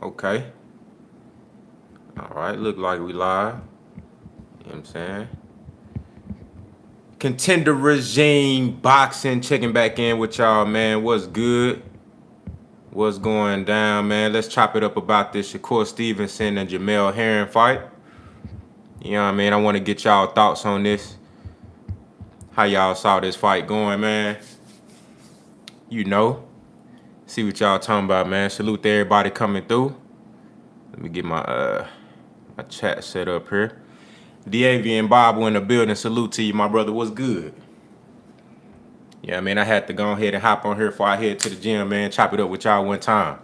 Okay. All right. Look like we live. You know what I'm saying? Contender regime boxing checking back in with y'all, man. What's good? What's going down, man? Let's chop it up about this Shakur Stevenson and Jamel Herring fight. You know what I mean? I want to get y'all thoughts on this. How y'all saw this fight going, man? You know. See what y'all talking about, man. Salute to everybody coming through. Let me get my my chat set up here. Devin and Bob in the building. Salute to you, my brother. What's good? Yeah, I mean, I had to go ahead and hop on here before I head to the gym, man. Chop it up with y'all one time.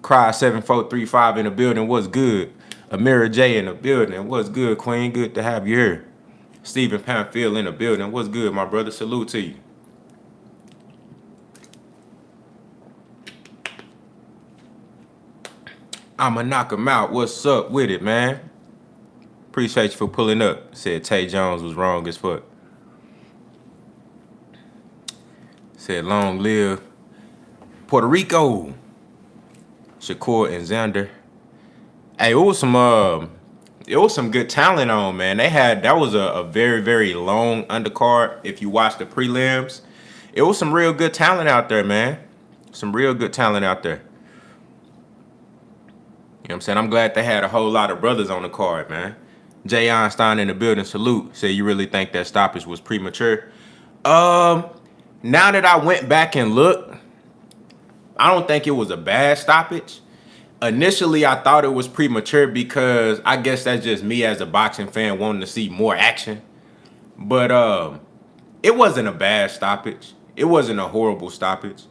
Cry 7435 in the building. What's good? Amira J in the building. What's good, Queen? Good to have you here. Stephen Pamphile in the building. What's good, my brother? Salute to you. I'ma knock him out. What's up with it, man? Appreciate you for pulling up. Said Tay Jones was wrong as fuck. Said long live Puerto Rico. Shakur and Xander. Hey, it was some good talent on, man. That was a very, very long undercard. If you watch the prelims, it was some real good talent out there, man. Some real good talent out there. You know what I'm saying? I'm glad they had a whole lot of brothers on the card, man. Jay Einstein in the building, salute. Say you really think that stoppage was premature? Now that I went back and looked, I don't think it was a bad stoppage. Initially, I thought it was premature because I guess that's just me as a boxing fan wanting to see more action. But it wasn't a bad stoppage. It wasn't a horrible stoppage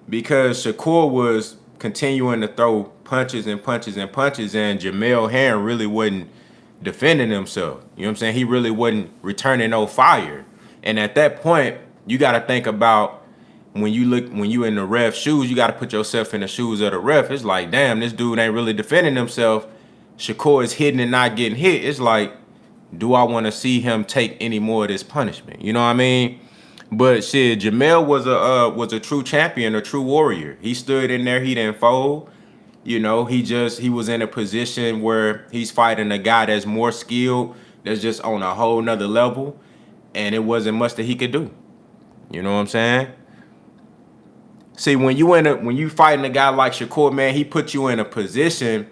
because Shakur was continuing to throw punches and punches and punches, and Jamel Herring really wasn't defending himself. You know what I'm saying? He really wasn't returning no fire. And at that point, you got to think about when you in the ref's shoes, you got to put yourself in the shoes of the ref. It's like, damn, this dude ain't really defending himself. Shakur is hitting and not getting hit. It's like, do I want to see him take any more of this punishment? You know what I mean? But shit, Jamel was a true champion, a true warrior. He stood in there, he didn't fold. You know, he was in a position where he's fighting a guy that's more skilled, that's just on a whole nother level, and it wasn't much that he could do. You know what I'm saying? See, when you fighting a guy like Shakur, man, he put you in a position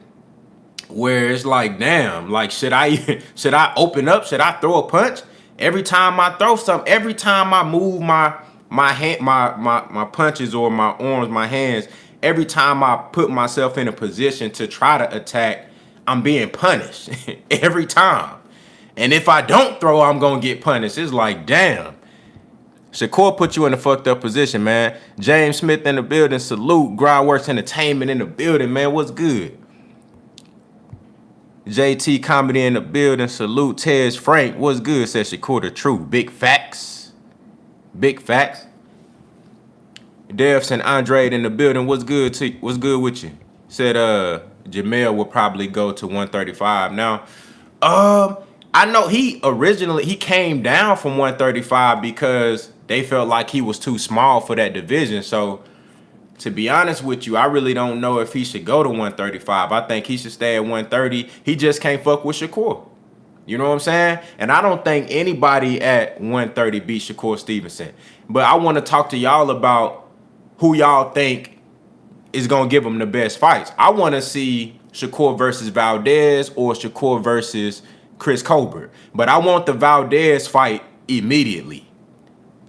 where it's like, damn, like should I open up? Should I throw a punch? Every time I throw something, every time I move my hand, my punches or my arms, my hands, every time I put myself in a position to try to attack, I'm being punished every time. And if I don't throw, I'm gonna get punished. It's like, damn. Shakur put you in a fucked up position, man. James Smith in the building, salute. Grindworks Entertainment in the building, man. What's good? JT Comedy in the building, salute. Tez Frank, what's good? Says Shakur the truth. Big facts. Big facts. Devs and Andre in the building, what's good with you? Said Jamel will probably go to 135. Now, I know he came down from 135 because they felt like he was too small for that division. So, to be honest with you, I really don't know if he should go to 135. I think he should stay at 130. He just can't fuck with Shakur. You know what I'm saying? And I don't think anybody at 130 beat Shakur Stevenson. But I want to talk to y'all about who y'all think is going to give him the best fights. I want to see Shakur versus Valdez or Shakur versus Chris Colbert. But I want the Valdez fight immediately.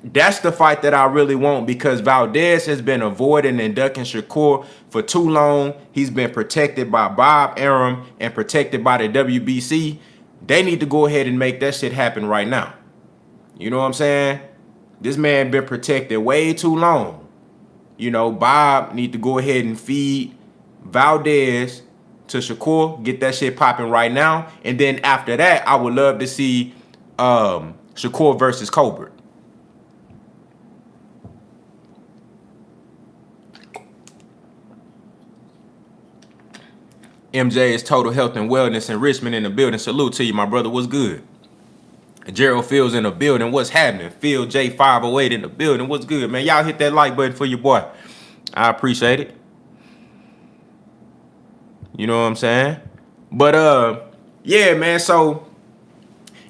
That's the fight that I really want because Valdez has been avoiding and ducking Shakur for too long. He's been protected by Bob Arum and protected by the WBC. They need to go ahead and make that shit happen right now. You know what I'm saying? This man been protected way too long. You know, Bob need to go ahead and feed Valdez to Shakur, get that shit popping right now. And then after that, I would love to see Shakur versus Colbert. MJ is Total Health and Wellness Enrichment in the building. Salute to you, my brother. What's good? Gerald Fields in the building. What's happening? Phil J508 in the building. What's good, man? Y'all hit that like button for your boy. I appreciate it. You know what I'm saying? But yeah, man. So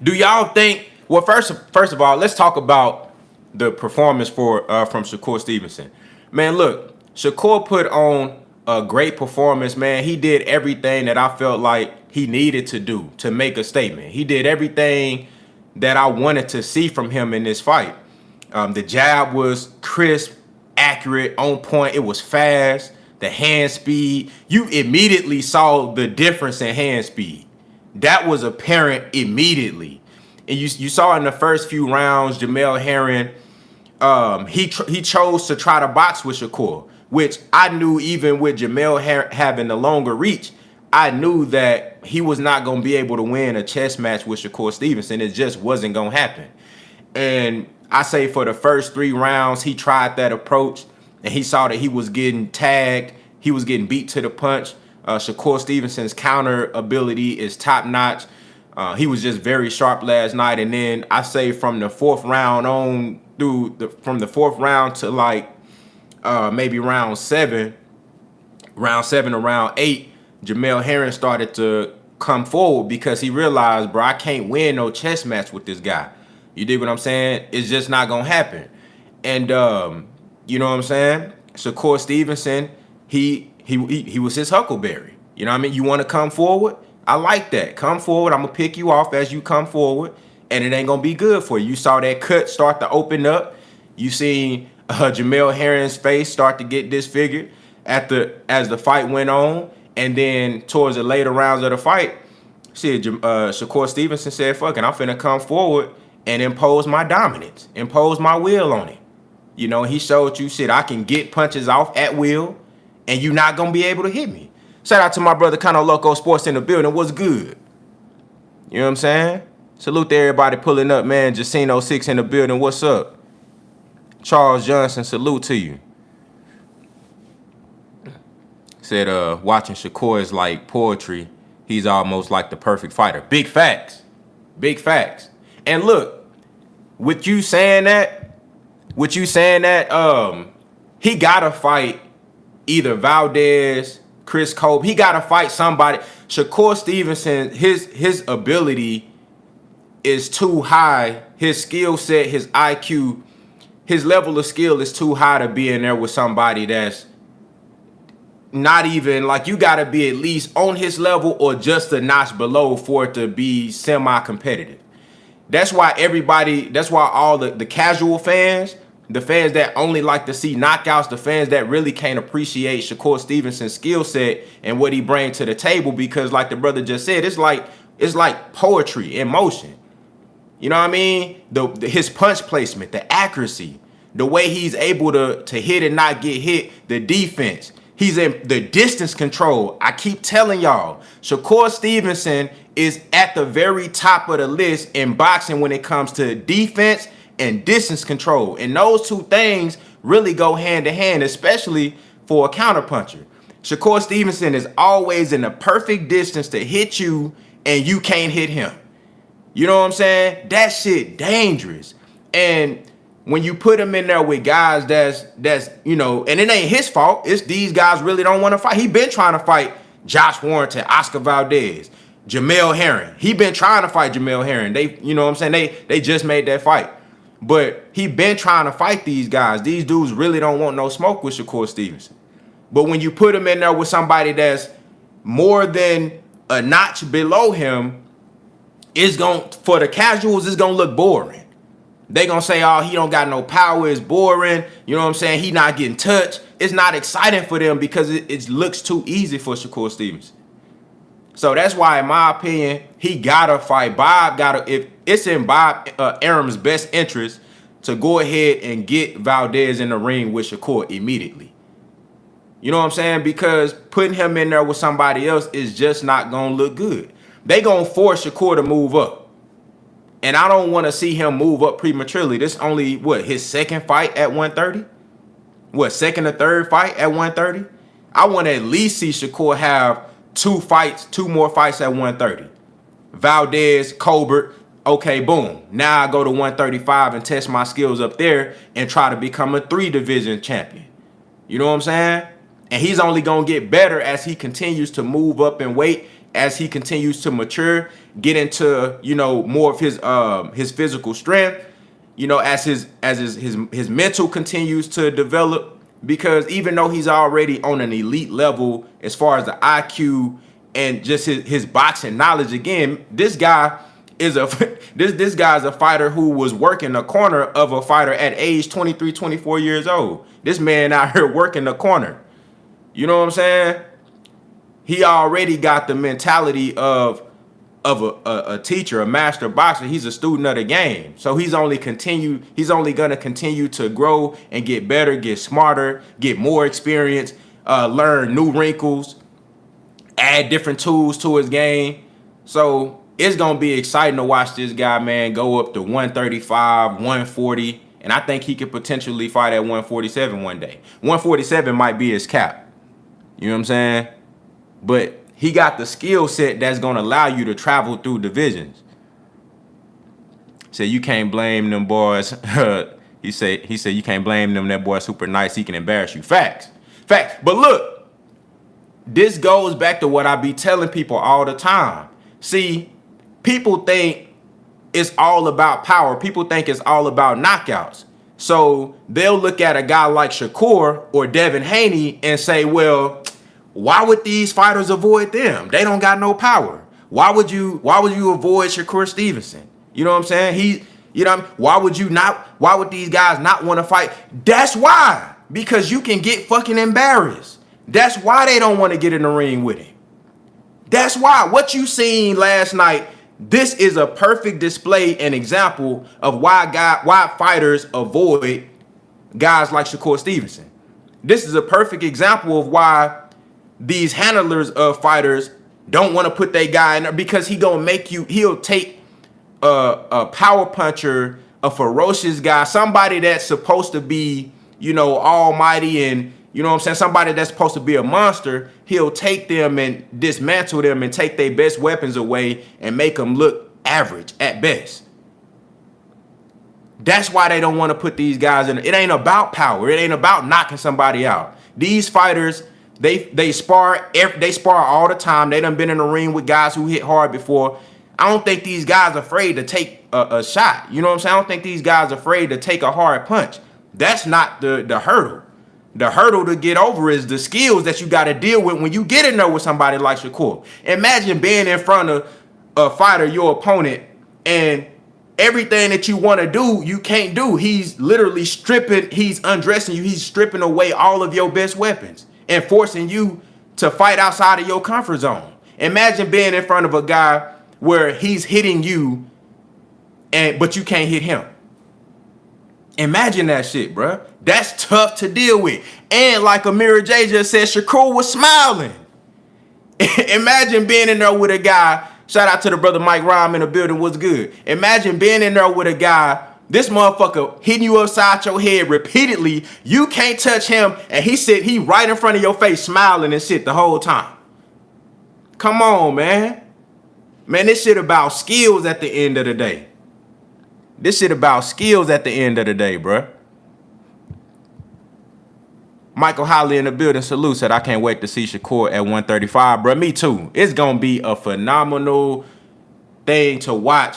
do y'all think? Well, first of all, let's talk about the performance from SHAKUR Stevenson. Man, look, SHAKUR put on a great performance, man. He did everything that I felt like he needed to do to make a statement. He did everything that I wanted to see from him in this fight. The jab was crisp, accurate, on point. It was fast. The hand speed, you immediately saw the difference in hand speed. That was apparent immediately. And you saw in the first few rounds, Jamel Herring, he chose to try to box with SHAKUR, which I knew even with Jamel having the longer reach, I knew that he was not going to be able to win a chess match with SHAKUR Stevenson. It just wasn't going to happen. And I say for the first 3 rounds, he tried that approach, and he saw that he was getting tagged. He was getting beat to the punch. SHAKUR Stevenson's counter ability is top notch. He was just very sharp last night. And then I say from the 4th round on from the 4th round to like maybe round 7 to round 8, Jamel Herring started to come forward because he realized, bro, I can't win no chess match with this guy. You dig what I'm saying? It's just not gonna happen. And you know what I'm saying? SHAKUR Stevenson, he was his huckleberry. You know what I mean? You want to come forward? I like that. Come forward. I'm gonna pick you off as you come forward, and it ain't gonna be good for you. You saw that cut start to open up. You seen Jamel Herring's face start to get disfigured as the fight went on, and then towards the later rounds of the fight, SHAKUR Stevenson said, "Fuck it, I'm finna come forward and impose my dominance, impose my will on it." You know, he showed you, shit, I can get punches off at will, and you're not gonna be able to hit me. Shout out to my brother Kano Loco Sports in the building. What's good? You know what I'm saying? Salute to everybody pulling up, man. Jacino 6 in the building. What's up? Charles Johnson, salute to you. Said watching SHAKUR is like poetry. He's almost like the perfect fighter. Big facts. Big facts. And look, with you saying that, he gotta fight either Valdez, Chris Colby. He gotta fight somebody. SHAKUR Stevenson, his ability is too high. His skill set, his IQ, his level of skill is too high to be in there with somebody that's not even, like, you gotta be at least on his level or just a notch below for it to be semi-competitive. That's why all the casual fans, the fans that only like to see knockouts, the fans that really can't appreciate SHAKUR Stevenson's skill set and what he brings to the table, because like the brother just said, it's like poetry in motion. You know what I mean? His punch placement, the accuracy, the way he's able to hit and not get hit, the defense. He's in the distance control. I keep telling y'all, SHAKUR Stevenson is at the very top of the list in boxing when it comes to defense and distance control. And those two things really go hand in hand, especially for a counterpuncher. SHAKUR Stevenson is always in the perfect distance to hit you, and you can't hit him. You know what I'm saying? That shit dangerous. And when you put him in there with guys that's you know, and it ain't his fault. It's these guys really don't want to fight. He been trying to fight Josh Warrington, Oscar Valdez, Jamel Herring. He been trying to fight Jamel Herring. They, you know what I'm saying? They just made that fight. But he been trying to fight these guys. These dudes really don't want no smoke with SHAKUR Stevenson. But when you put him in there with somebody that's more than a notch below him, for the casuals, it's gonna look boring. They gonna say, oh, he don't got no power, it's boring. You know what I'm saying? He not getting touched. It's not exciting for them because it looks too easy for SHAKUR Stevenson. So that's why, in my opinion, he gotta fight. If it's in Bob Arum's best interest to go ahead and get Valdez in the ring with SHAKUR immediately. You know what I'm saying? Because putting him in there with somebody else is just not gonna look good. They gonna force SHAKUR to move up. And I don't want to see him move up prematurely. This only, his second fight at 130? Second or third fight at 130? I want to at least see SHAKUR have two more fights at 130. Valdez, Colbert, okay, boom. Now I go to 135 and test my skills up there and try to become a 3-division champion. You know what I'm saying? And he's only going to get better as he continues to move up in weight, as he continues to mature, get into, you know, more of his physical strength, you know, as his mental continues to develop. Because even though he's already on an elite level as far as the IQ and just his boxing knowledge, again, this guy is this guy's a fighter who was working the corner of a fighter at age 23, 24 years old. This man out here working the corner. You know what I'm saying? He already got the mentality of a teacher, a master boxer. He's a student of the game. So he's only gonna continue to grow and get better, get smarter, get more experience, learn new wrinkles, add different tools to his game. So it's gonna be exciting to watch this guy, man, go up to 135, 140, and I think he could potentially fight at 147 one day. 147 might be his cap. You know what I'm saying? But he got the skill set that's going to allow you to travel through divisions. So you can't blame them boys. he said you can't blame them. That boy super nice. He can embarrass you. Facts. But look, this goes back to what I be telling people all the time. See, people think it's all about power. People think it's all about knockouts. So they'll look at a guy like Shakur or Devin Haney and say, well, why would these fighters avoid them? They don't got no power. Why would you avoid Shakur Stevenson? You know what I'm saying? Why would these guys not want to fight? That's why. Because you can get fucking embarrassed. That's why they don't want to get in the ring with him. That's why. What you seen last night, this is a perfect display and example of why fighters avoid guys like Shakur Stevenson. This is a perfect example of why these handlers of fighters don't want to put their guy in there, because he'll take a power puncher, a ferocious guy, somebody that's supposed to be, you know, almighty and, you know what I'm saying, somebody that's supposed to be a monster. He'll take them and dismantle them and take their best weapons away and make them look average at best. That's why they don't want to put these guys in. It ain't about power. It ain't about knocking somebody out. These fighters, they spar all the time. They done been in the ring with guys who hit hard before. I don't think these guys are afraid to take a shot. You know what I'm saying? I don't think these guys are afraid to take a hard punch. That's not the hurdle. The hurdle to get over is the skills that you got to deal with when you get in there with somebody like Shakur. Imagine being in front of a fighter, your opponent, and everything that you want to do, you can't do. He's literally he's undressing you. He's stripping away all of your best weapons and forcing you to fight outside of your comfort zone. Imagine being in front of a guy where he's hitting you, but you can't hit him. Imagine that shit, bruh. That's tough to deal with. And like Amira J just said, Shakur was smiling. Imagine being in there with a guy. Shout out to the brother Mike Rhyme in the building. What's good? Imagine being in there with a guy, this motherfucker hitting you upside your head repeatedly. You can't touch him, and he right in front of your face smiling and shit the whole time. Come on, man. Man, this shit about skills at the end of the day. This shit about skills at the end of the day, bruh. Michael Holly in the building, salute, said, I can't wait to see Shakur at 135, bruh. Me too. It's going to be a phenomenal thing to watch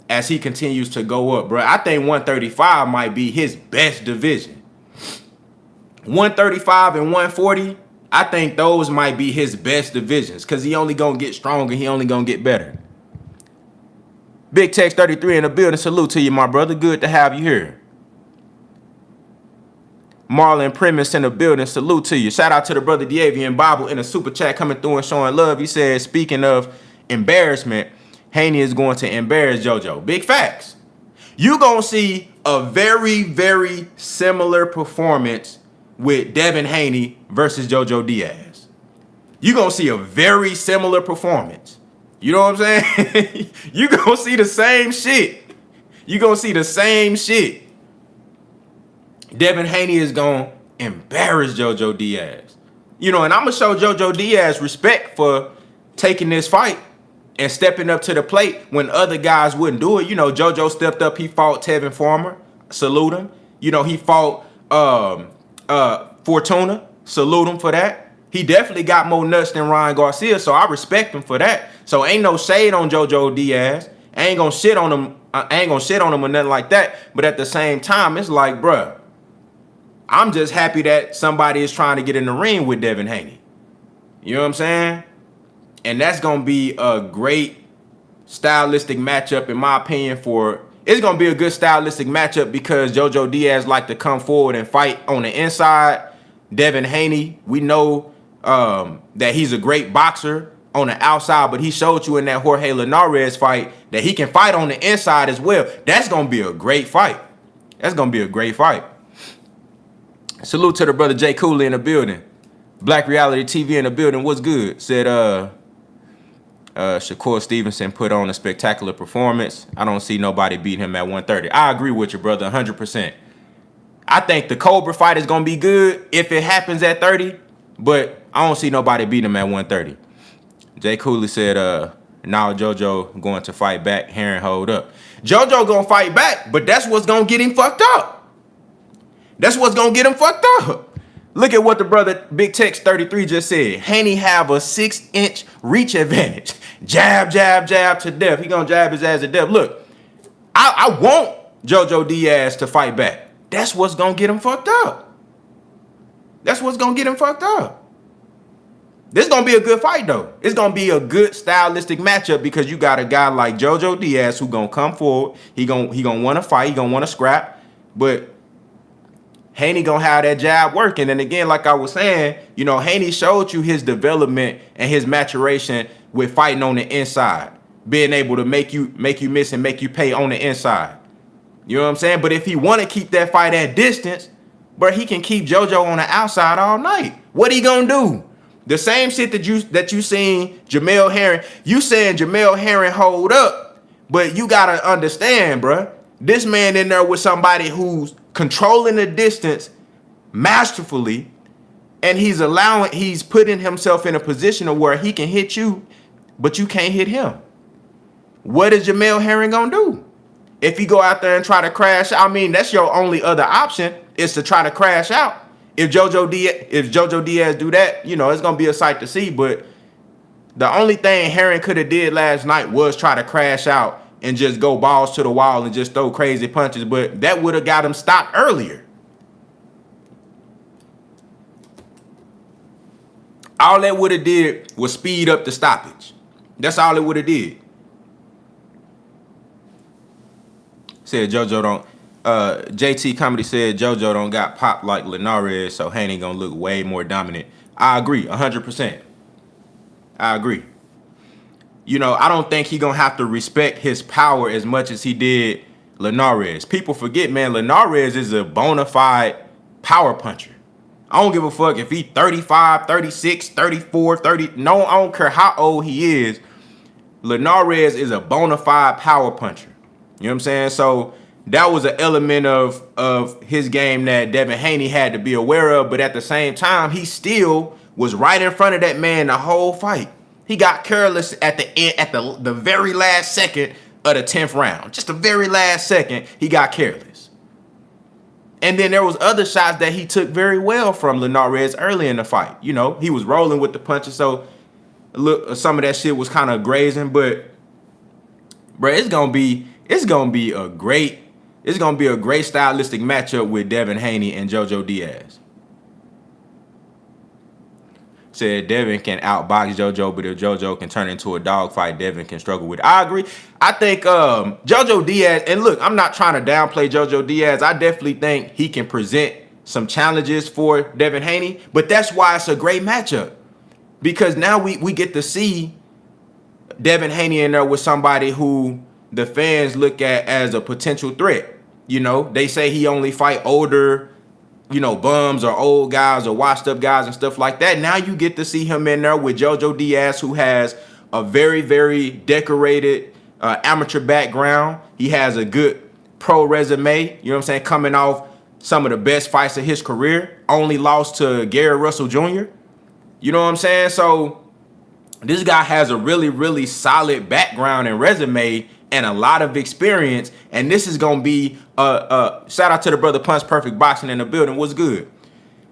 as he continues to go up, bruh. I think 135 might be his best division. 135 and 140, I think those might be his best divisions because he only going to get stronger. He only going to get better. Big Tex 33 in the building. Salute to you, my brother. Good to have you here. Marlon Primus in the building. Salute to you. Shout out to the brother Diaz Bible in a super chat coming through and showing love. He said, speaking of embarrassment, Haney is going to embarrass Jojo. Big facts. You going to see a very, very similar performance with Devin Haney versus Jojo Diaz. You going to see a very similar performance. You know what I'm saying? You gonna see the same shit. You gonna see the same shit. Devin Haney is gonna embarrass Jojo Diaz. You know, and I'm gonna show Jojo Diaz respect for taking this fight and stepping up to the plate when other guys wouldn't do it. You know, Jojo stepped up. He fought Teofimo. Salute him. You know, he fought Fortuna. Salute him for that. He definitely got more nuts than Ryan Garcia, so I respect him for that. So ain't no shade on Jojo Diaz. I ain't gonna shit on him. I ain't gonna shit on him or nothing like that. But at the same time, it's like, bruh, I'm just happy that somebody is trying to get in the ring with Devin Haney. You know what I'm saying? And that's gonna be a great stylistic matchup, in my opinion. It's gonna be a good stylistic matchup because Jojo Diaz like to come forward and fight on the inside. Devin Haney, we know that he's a great boxer on the outside, but he showed you in that Jorge Linares fight that he can fight on the inside as well. That's gonna be a great fight. That's gonna be a great fight. Salute to the brother Jay Cooley in the building. Black Reality TV in the building. What's good? Said Shakur Stevenson put on a spectacular performance. I don't see nobody beating him at 130. I agree with you, brother, 100%. I think the Cobra fight is going to be good if it happens at 30, but I don't see nobody beating him at 130. Jay Cooley said, now Jojo going to fight back. Heron, hold up. Jojo going to fight back, but that's what's going to get him fucked up. That's what's going to get him fucked up. Look at what the brother Big Tex 33 just said. Haney have a 6-inch reach advantage. Jab, jab, jab to death. He gonna jab his ass to death. Look, I want Jojo Diaz to fight back. That's what's gonna get him fucked up. That's what's gonna get him fucked up. This is gonna be a good fight though. It's gonna be a good stylistic matchup because you got a guy like Jojo Diaz who gonna come forward. He gonna want to fight. He gonna want to scrap, but Haney gonna have that jab working. And again, like I was saying, you know, Haney showed you his development and his maturation with fighting on the inside, being able to make you miss and make you pay on the inside. You know what I'm saying? But if he want to keep that fight at distance, bro, he can keep Jojo on the outside all night. What he gonna do? The same shit that you seen Jamel Herring. You saying Jamel Herring hold up, but you gotta understand, bro. This man in there with somebody who's controlling the distance masterfully, and he's putting himself in a position of where he can hit you, but you can't hit him. What is Jamel Herring gonna do? If you go out there and try to crash, I mean, that's your only other option is to try to crash out. If Jojo Diaz do that, you know, it's gonna be a sight to see. But the only thing Herring could have did last night was try to crash out and just go balls to the wall and just throw crazy punches, but that would have got him stopped earlier. All that would have did was speed up the stoppage. That's all it would have did. Said Jojo don't. JT Comedy said Jojo don't got popped like Linares, so Haney gonna look way more dominant. I agree, 100%. I agree. You know, I don't think he gonna have to respect his power as much as he did Linares. People forget, man, Linares is a bona fide power puncher. I don't give a fuck if he 35, 36, 34, 30. No, I don't care how old he is. Linares is a bona fide power puncher. You know what I'm saying? So that was an element of his game that Devin Haney had to be aware of. But at the same time, he still was right in front of that man the whole fight. He got careless at the end, at the very last second of the 10th round. Just the very last second, he got careless. And then there was other shots that he took very well from Linares early in the fight. You know, he was rolling with the punches, so look, some of that shit was kind of grazing. But bro, it's gonna be a great stylistic matchup with Devin Haney and Jojo Diaz. Said Devin can outbox Jojo, but if Jojo can turn into a dogfight, Devin can struggle with it. I agree. I think Jojo Diaz, and look, I'm not trying to downplay Jojo Diaz. I definitely think he can present some challenges for Devin Haney, but that's why it's a great matchup. Because now we get to see Devin Haney in there with somebody who the fans look at as a potential threat. You know, they say he only fight older, you know, bums or old guys or washed up guys and stuff like that. Now you get to see him in there with Jojo Diaz, who has a very, very decorated amateur background. He has a good pro resume, you know what I'm saying, coming off some of the best fights of his career. Only lost to Gary Russell Jr. You know what I'm saying? So this guy has a really, really solid background and resume and a lot of experience, and this is gonna be shout out to the brother Punch Perfect Boxing in the building. What's good?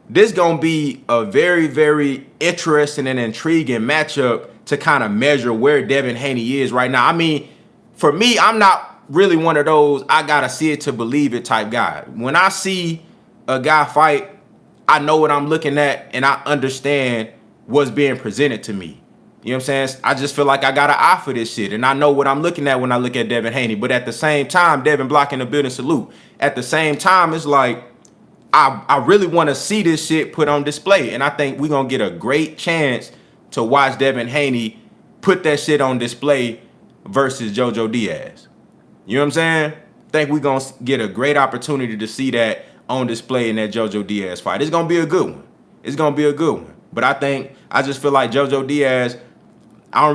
this gonna be a very, very interesting and intriguing matchup to kind of measure where Devin Haney is right now. I mean, for me, I'm not really one of those I gotta see it to believe it type guy. When I see a guy fight, I know what I'm looking at and I understand what's being presented to me. You know what I'm saying? I just feel like I got an eye for this shit, and I know what I'm looking at when I look at Devin Haney. But at the same time, Devin blocking the building salute. At the same time, it's like I really want to see this shit put on display, and I think we're gonna get a great chance to watch Devin Haney put that shit on display versus Jojo Diaz. You know what I'm saying? I think we're gonna get a great opportunity to see that on display in that Jojo Diaz fight. It's gonna be a good one. It's gonna be a good one. But I just feel like Jojo Diaz, I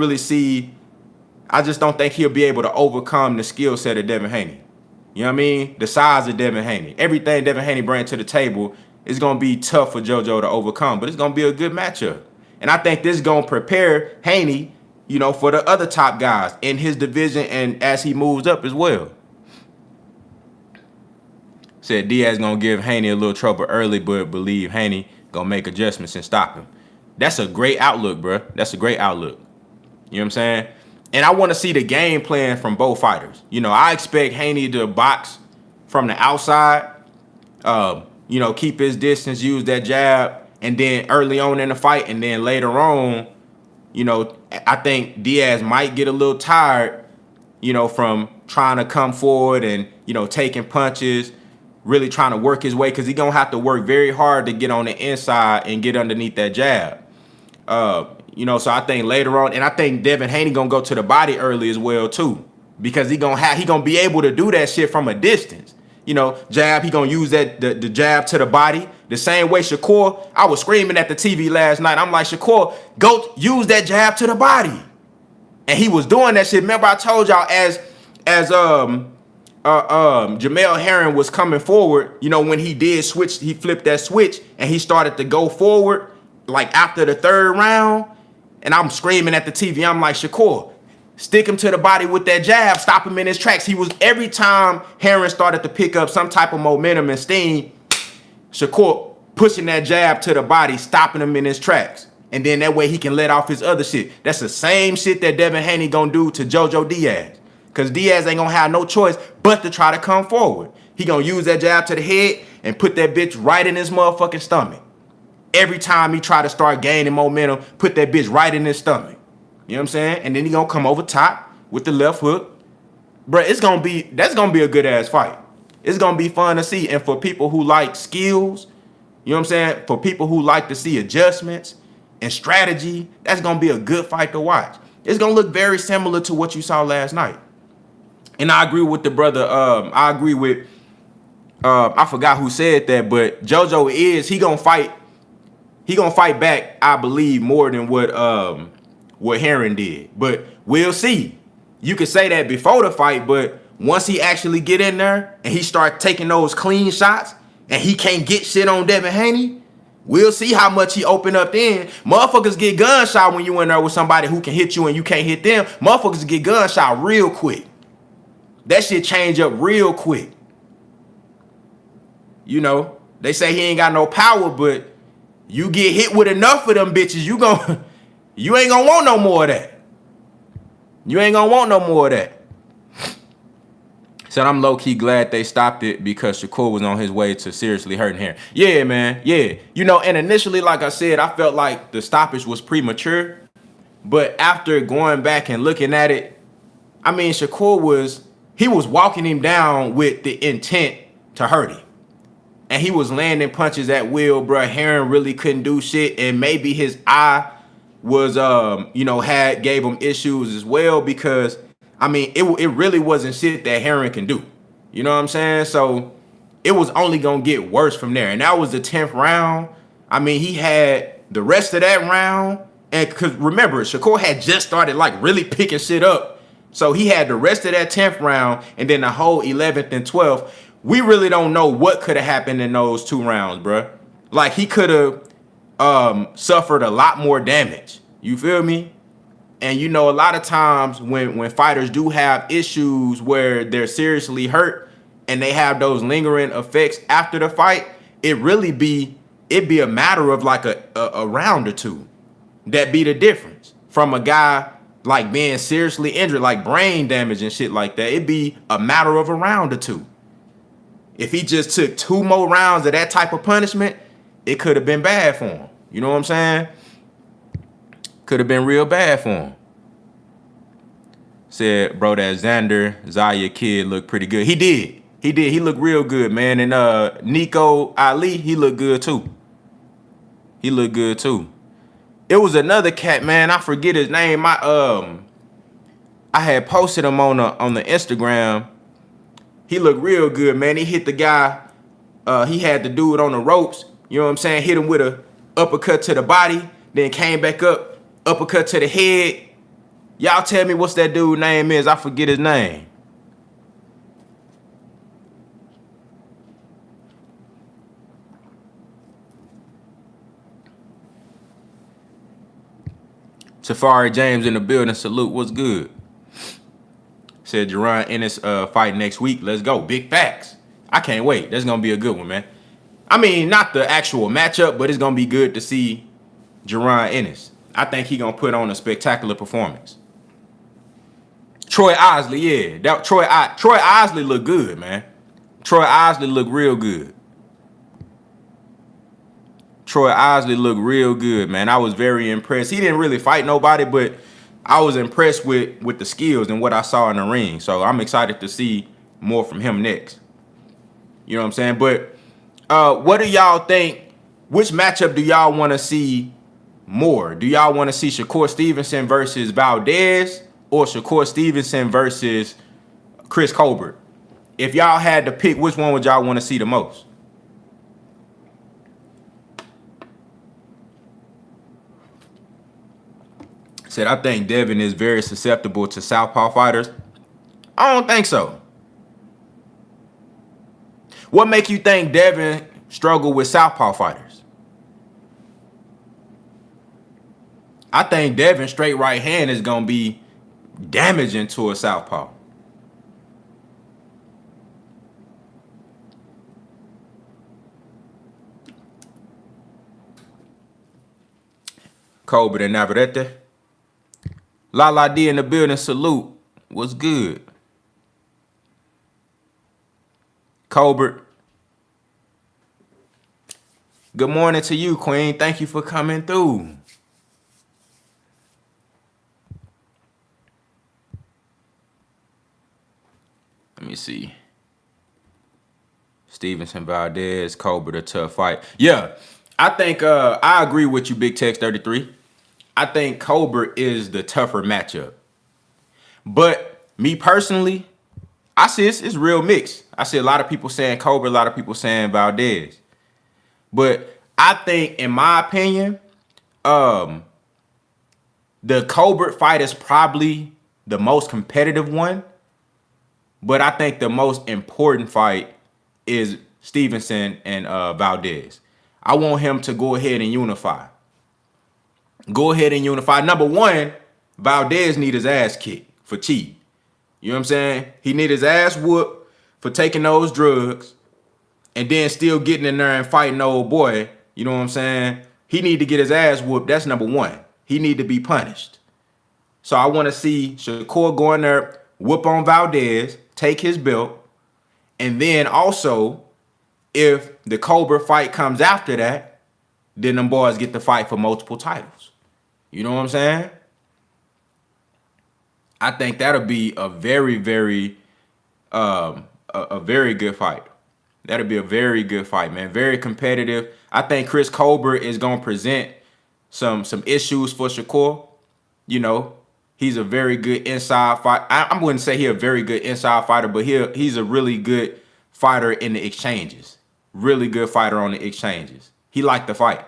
just don't think he'll be able to overcome the skill set of Devin Haney. You know what I mean? The size of Devin Haney. Everything Devin Haney brings to the table is going to be tough for Jojo to overcome, but it's going to be a good matchup. And I think this is going to prepare Haney, you know, for the other top guys in his division and as he moves up as well. Said Diaz going to give Haney a little trouble early, but believe Haney going to make adjustments and stop him. That's a great outlook, bro. That's a great outlook. You know what I'm saying? And I want to see the game plan from both fighters. You know, I expect Haney to box from the outside, you know, keep his distance, use that jab, and then early on in the fight, and then later on, you know, I think Diaz might get a little tired, you know, from trying to come forward and, you know, taking punches, really trying to work his way, because he's going to have to work very hard to get on the inside and get underneath that jab. You know, so I think later on, and I think Devin Haney gonna go to the body early as well too, because he gonna be able to do that shit from a distance. You know, jab, he gonna use that the jab to the body the same way Shakur. I was screaming at the TV last night. I'm like, Shakur, go use that jab to the body, and he was doing that shit. Remember I told y'all as Jamel Herring was coming forward. You know, when he did switch, he flipped that switch and he started to go forward like after the third round. And I'm screaming at the TV. I'm like, Shakur, stick him to the body with that jab. Stop him in his tracks. He was, every time Herring started to pick up some type of momentum and steam, Shakur pushing that jab to the body, stopping him in his tracks. And then that way he can let off his other shit. That's the same shit that Devin Haney gonna do to Jojo Diaz. Because Diaz ain't gonna have no choice but to try to come forward. He gonna use that jab to the head and put that bitch right in his motherfucking stomach. Every time he try to start gaining momentum, put that bitch right in his stomach. You know what I'm saying? And then he gonna come over top with the left hook. Bruh, that's gonna be a good ass fight. It's gonna be fun to see. And for people who like skills, you know what I'm saying? For people who like to see adjustments and strategy, that's gonna be a good fight to watch. It's gonna look very similar to what you saw last night. And I agree with the brother, I agree with I forgot who said that, but Jojo he gonna fight back, I believe, more than what Herring did. But we'll see. You could say that before the fight, but once he actually get in there and he start taking those clean shots and he can't get shit on Devin Haney, we'll see how much he open up then. Motherfuckers get gunshot when you in there with somebody who can hit you and you can't hit them. Motherfuckers get gunshot real quick. That shit change up real quick. You know, they say he ain't got no power, but you get hit with enough of them bitches, you ain't gonna want no more of that. You ain't gonna want no more of that. Said I'm low-key glad they stopped it because Shakur was on his way to seriously hurting here. Yeah, man, yeah. You know, and initially, like I said, I felt like the stoppage was premature. But after going back and looking at it, I mean, Shakur was walking him down with the intent to hurt him. And he was landing punches at will, bro. Herring really couldn't do shit. And maybe his eye was, you know, gave him issues as well, because, I mean, it really wasn't shit that Herring can do. You know what I'm saying? So it was only going to get worse from there. And that was the 10th round. I mean, he had the rest of that round. And because remember, Shakur had just started like really picking shit up. So he had the rest of that 10th round and then the whole 11th and 12th. We really don't know what could have happened in those 2 rounds, bro. Like, he could have suffered a lot more damage. You feel me? And, you know, a lot of times when fighters do have issues where they're seriously hurt and they have those lingering effects after the fight, it really be it'd be a matter of like a round or two. That be the difference from a guy like being seriously injured, like brain damage and shit like that. It'd be a matter of a round or two. If he just took 2 more rounds of that type of punishment, it could have been bad for him. You know what I'm saying? Could have been real bad for him. Said, bro, that Xander Zaya kid looked pretty good. He did. He looked real good, man. And Nico Ali, he looked good too. It was another cat, man. I forget his name. I had posted him on the Instagram. He looked real good, man. He hit the guy. He had the dude on the ropes. You know what I'm saying? Hit him with a uppercut to the body. Then came back up, uppercut to the head. Y'all tell me what's that dude's name is. I forget his name. Safari James in the building. Salute. What's good? Said Jerron Ennis fight next week. Let's go. Big facts. I can't wait. That's going to be a good one, man. I mean, not the actual matchup, but it's going to be good to see Jerron Ennis. I think he's going to put on a spectacular performance. Troy Osley, yeah. Troy Osley looked good, man. Troy Osley looked real good. Man. I was very impressed. He didn't really fight nobody, but I was impressed with the skills and what I saw in the ring. So I'm excited to see more from him next. You know what I'm saying? But what do y'all think? Which matchup do y'all want to see more? Do y'all want to see SHAKUR Stevenson versus Valdez or SHAKUR Stevenson versus Chris Colbert? If y'all had to pick, which one would y'all want to see the most? Said, I think Devin is very susceptible to southpaw fighters. I don't think so. What make you think Devin struggled with southpaw fighters? I think Devin straight right hand is going to be damaging to a southpaw. Colbert and Navarrete. La D in the building. Salute. What's good? Colbert. Good morning to you, Queen. Thank you for coming through. Let me see. Stevenson, Valdez, Colbert, a tough fight. Yeah, I think I agree with you, Big Tex 33. I think Colbert is the tougher matchup. But me personally, I see it's real mixed. I see a lot of people saying Colbert, a lot of people saying Valdez. But I think, in my opinion, the Colbert fight is probably the most competitive one. But I think the most important fight is Stevenson and Valdez. I want him to go ahead and unify. Number one, Valdez need his ass kicked for cheating. You know what I'm saying? He need his ass whooped for taking those drugs and then still getting in there and fighting old boy. You know what I'm saying? He need to get his ass whooped. That's number one. He need to be punished. So I want to see SHAKUR go in there, whoop on Valdez, take his belt, and then also, if the Colbert fight comes after that, then them boys get to fight for multiple titles. You know what I'm saying? I think that'll be a very, very, a very good fight. That'll be a very good fight, man. Very competitive. I think Chris Colbert is gonna present some issues for SHAKUR. You know, he's a very good inside fight. I wouldn't say he's a very good inside fighter, but he's a really good fighter in the exchanges. Really good fighter on the exchanges. He liked the fight.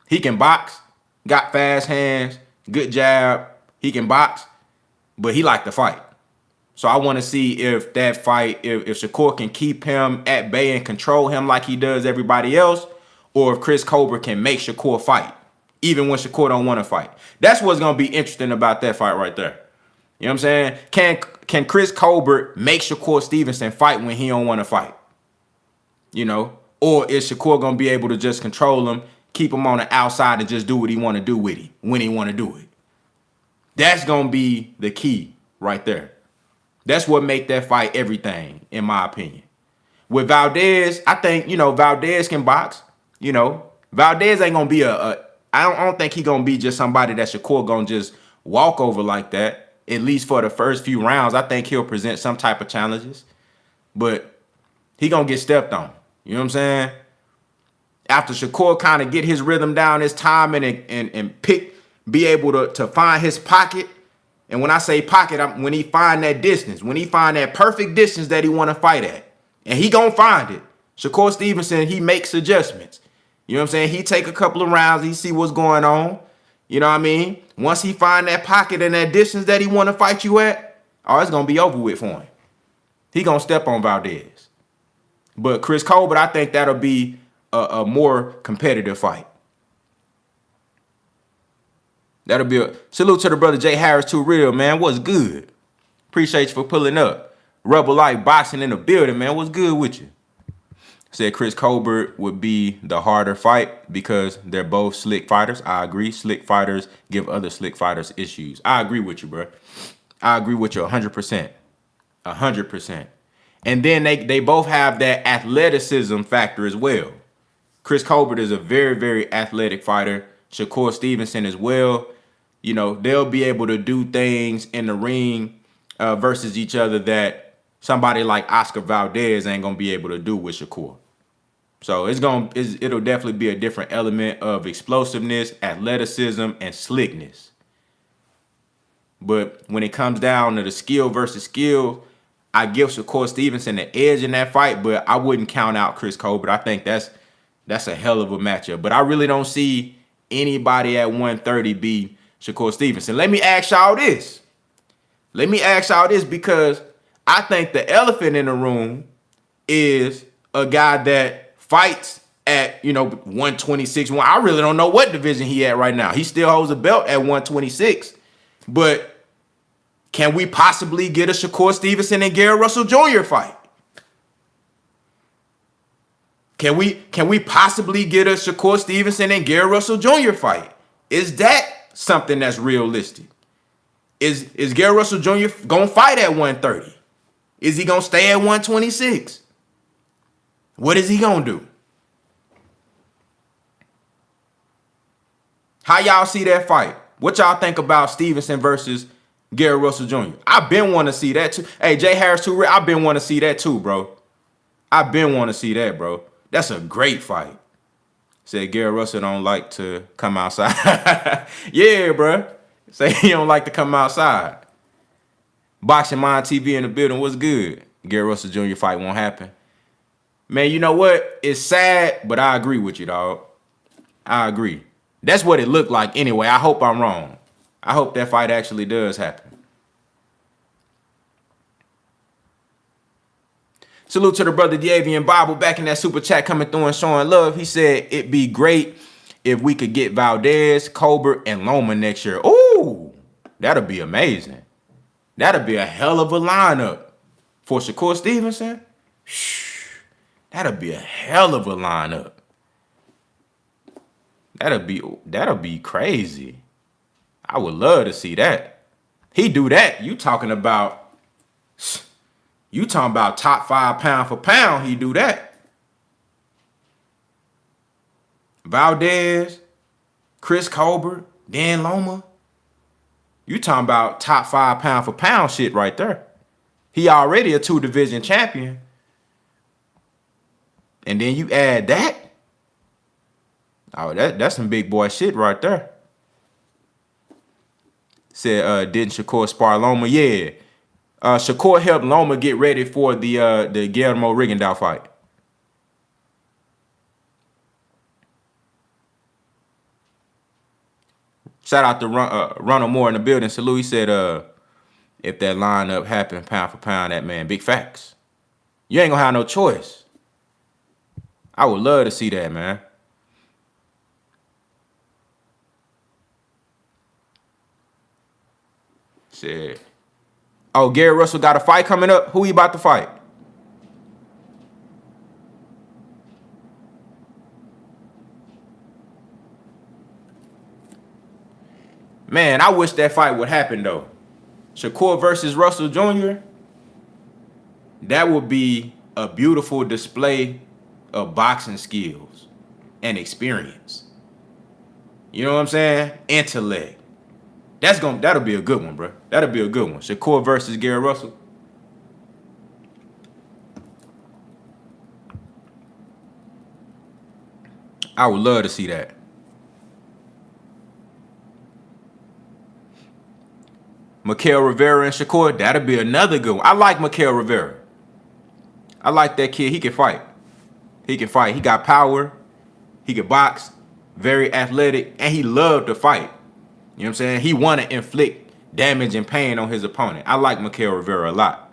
He can box, got fast hands, good jab. He can box, but he liked the fight. So I want to see if that fight, if SHAKUR can keep him at bay and control him like he does everybody else, or if Chris Colbert can make SHAKUR fight, even when SHAKUR don't want to fight. That's what's going to be interesting about that fight right there. You know what I'm saying? Can Chris Colbert make SHAKUR Stevenson fight when he don't want to fight? You know? Or is Shakur going to be able to just control him, keep him on the outside, and just do what he want to do with him when he want to do it? That's going to be the key right there. That's what make that fight everything, in my opinion. With Valdez, I think, Valdez can box. Valdez ain't going to be I don't think he going to be just somebody that Shakur going to just walk over like that, at least for the first few rounds. I think he'll present some type of challenges, but he going to get stepped on. You know what I'm saying? After Shakur kind of get his rhythm down, his timing and be able to find his pocket. And when I say pocket, when he find that distance, when he find that perfect distance that he want to fight at, and he gonna find it. Shakur Stevenson, he makes adjustments. You know what I'm saying? He take a couple of rounds, he see what's going on. You know what I mean? Once he find that pocket and that distance that he want to fight you at, it's gonna be over with for him. He gonna step on Valdez. But Chris Colbert, I think that'll be a more competitive fight. That'll be a salute to the brother Jay Harris, too real, man. What's good? Appreciate you for pulling up. Rebel Light Boxing in the building, man. What's good with you? Said Chris Colbert would be the harder fight because they're both slick fighters. I agree. Slick fighters give other slick fighters issues. I agree with you, bro. I agree with you 100%. 100%. And then they both have that athleticism factor as well. Chris Colbert is a very, very athletic fighter. Shakur Stevenson as well. They'll be able to do things in the ring versus each other that somebody like Oscar Valdez ain't gonna be able to do with Shakur. So it'll definitely be a different element of explosiveness, athleticism, and slickness. But when it comes down to the skill versus skill, I give Shakur Stevenson the edge in that fight, but I wouldn't count out Chris Colbert. I think that's a hell of a matchup. But I really don't see anybody at 130 be Shakur Stevenson. Let me ask y'all this. Because I think the elephant in the room is a guy that fights at, 126. I really don't know what division he at right now. He still holds a belt at 126. But can we possibly get a Shakur Stevenson and Gary Russell Jr. fight? Can we possibly get a Shakur Stevenson and Gary Russell Jr. fight? Is that something that's realistic? Is Gary Russell Jr. gonna fight at 130? Is he gonna stay at 126? What is he gonna do? How y'all see that fight? What y'all think about Stevenson versus Gary Russell Jr.? I've been wanting to see that too. Hey, Jay Harris too. I've been wanting to see that too, bro. I've been wanting to see that, bro. That's a great fight. Said Gary Russell don't like to come outside. Yeah, bro. Say he don't like to come outside. Boxing Mind TV in the building. What's good? Gary Russell Jr. fight won't happen. Man, you know what? It's sad, but I agree with you, dog. I agree. That's what it looked like anyway. I hope I'm wrong. I hope that fight actually does happen. Salute to the brother Devin Bible back in that super chat coming through and showing love. He said it'd be great if we could get Valdez, Colbert, and Loma next year. Ooh, that'll be amazing. That'll be a hell of a lineup for Shakur Stevenson. That'll be a hell of a lineup. That'll be crazy. I would love to see that. He do that. You talking about top 5 pound for pound. He do that. Valdez, Chris Colbert, Dan Loma. You talking about top 5 pound for pound shit right there. He already a 2-division champion. And then you add that. Oh, that's some big boy shit right there. Said, didn't Shakur spar Loma? Yeah. Shakur helped Loma get ready for the Guillermo Rigondeaux fight. Shout out to Ronald Moore in the building. Salute. He said, if that lineup happened pound for pound, that man, big facts. You ain't gonna have no choice. I would love to see that, man. Said, oh, Gary Russell got a fight coming up. Who he about to fight? Man, I wish that fight would happen though. Shakur versus Russell Jr. That would be a beautiful display of boxing skills and experience. You know what I'm saying? Intellect. That'll be a good one, bro. That'll be a good one. Shakur versus Gary Russell. I would love to see that. Mikael Rivera and Shakur, that'll be another good one. I like Mikael Rivera. I like that kid. He can fight. He can fight. He got power. He can box. Very athletic. And he loved to fight. You know what I'm saying? He want to inflict damage and pain on his opponent. I like Mikael Rivera a lot.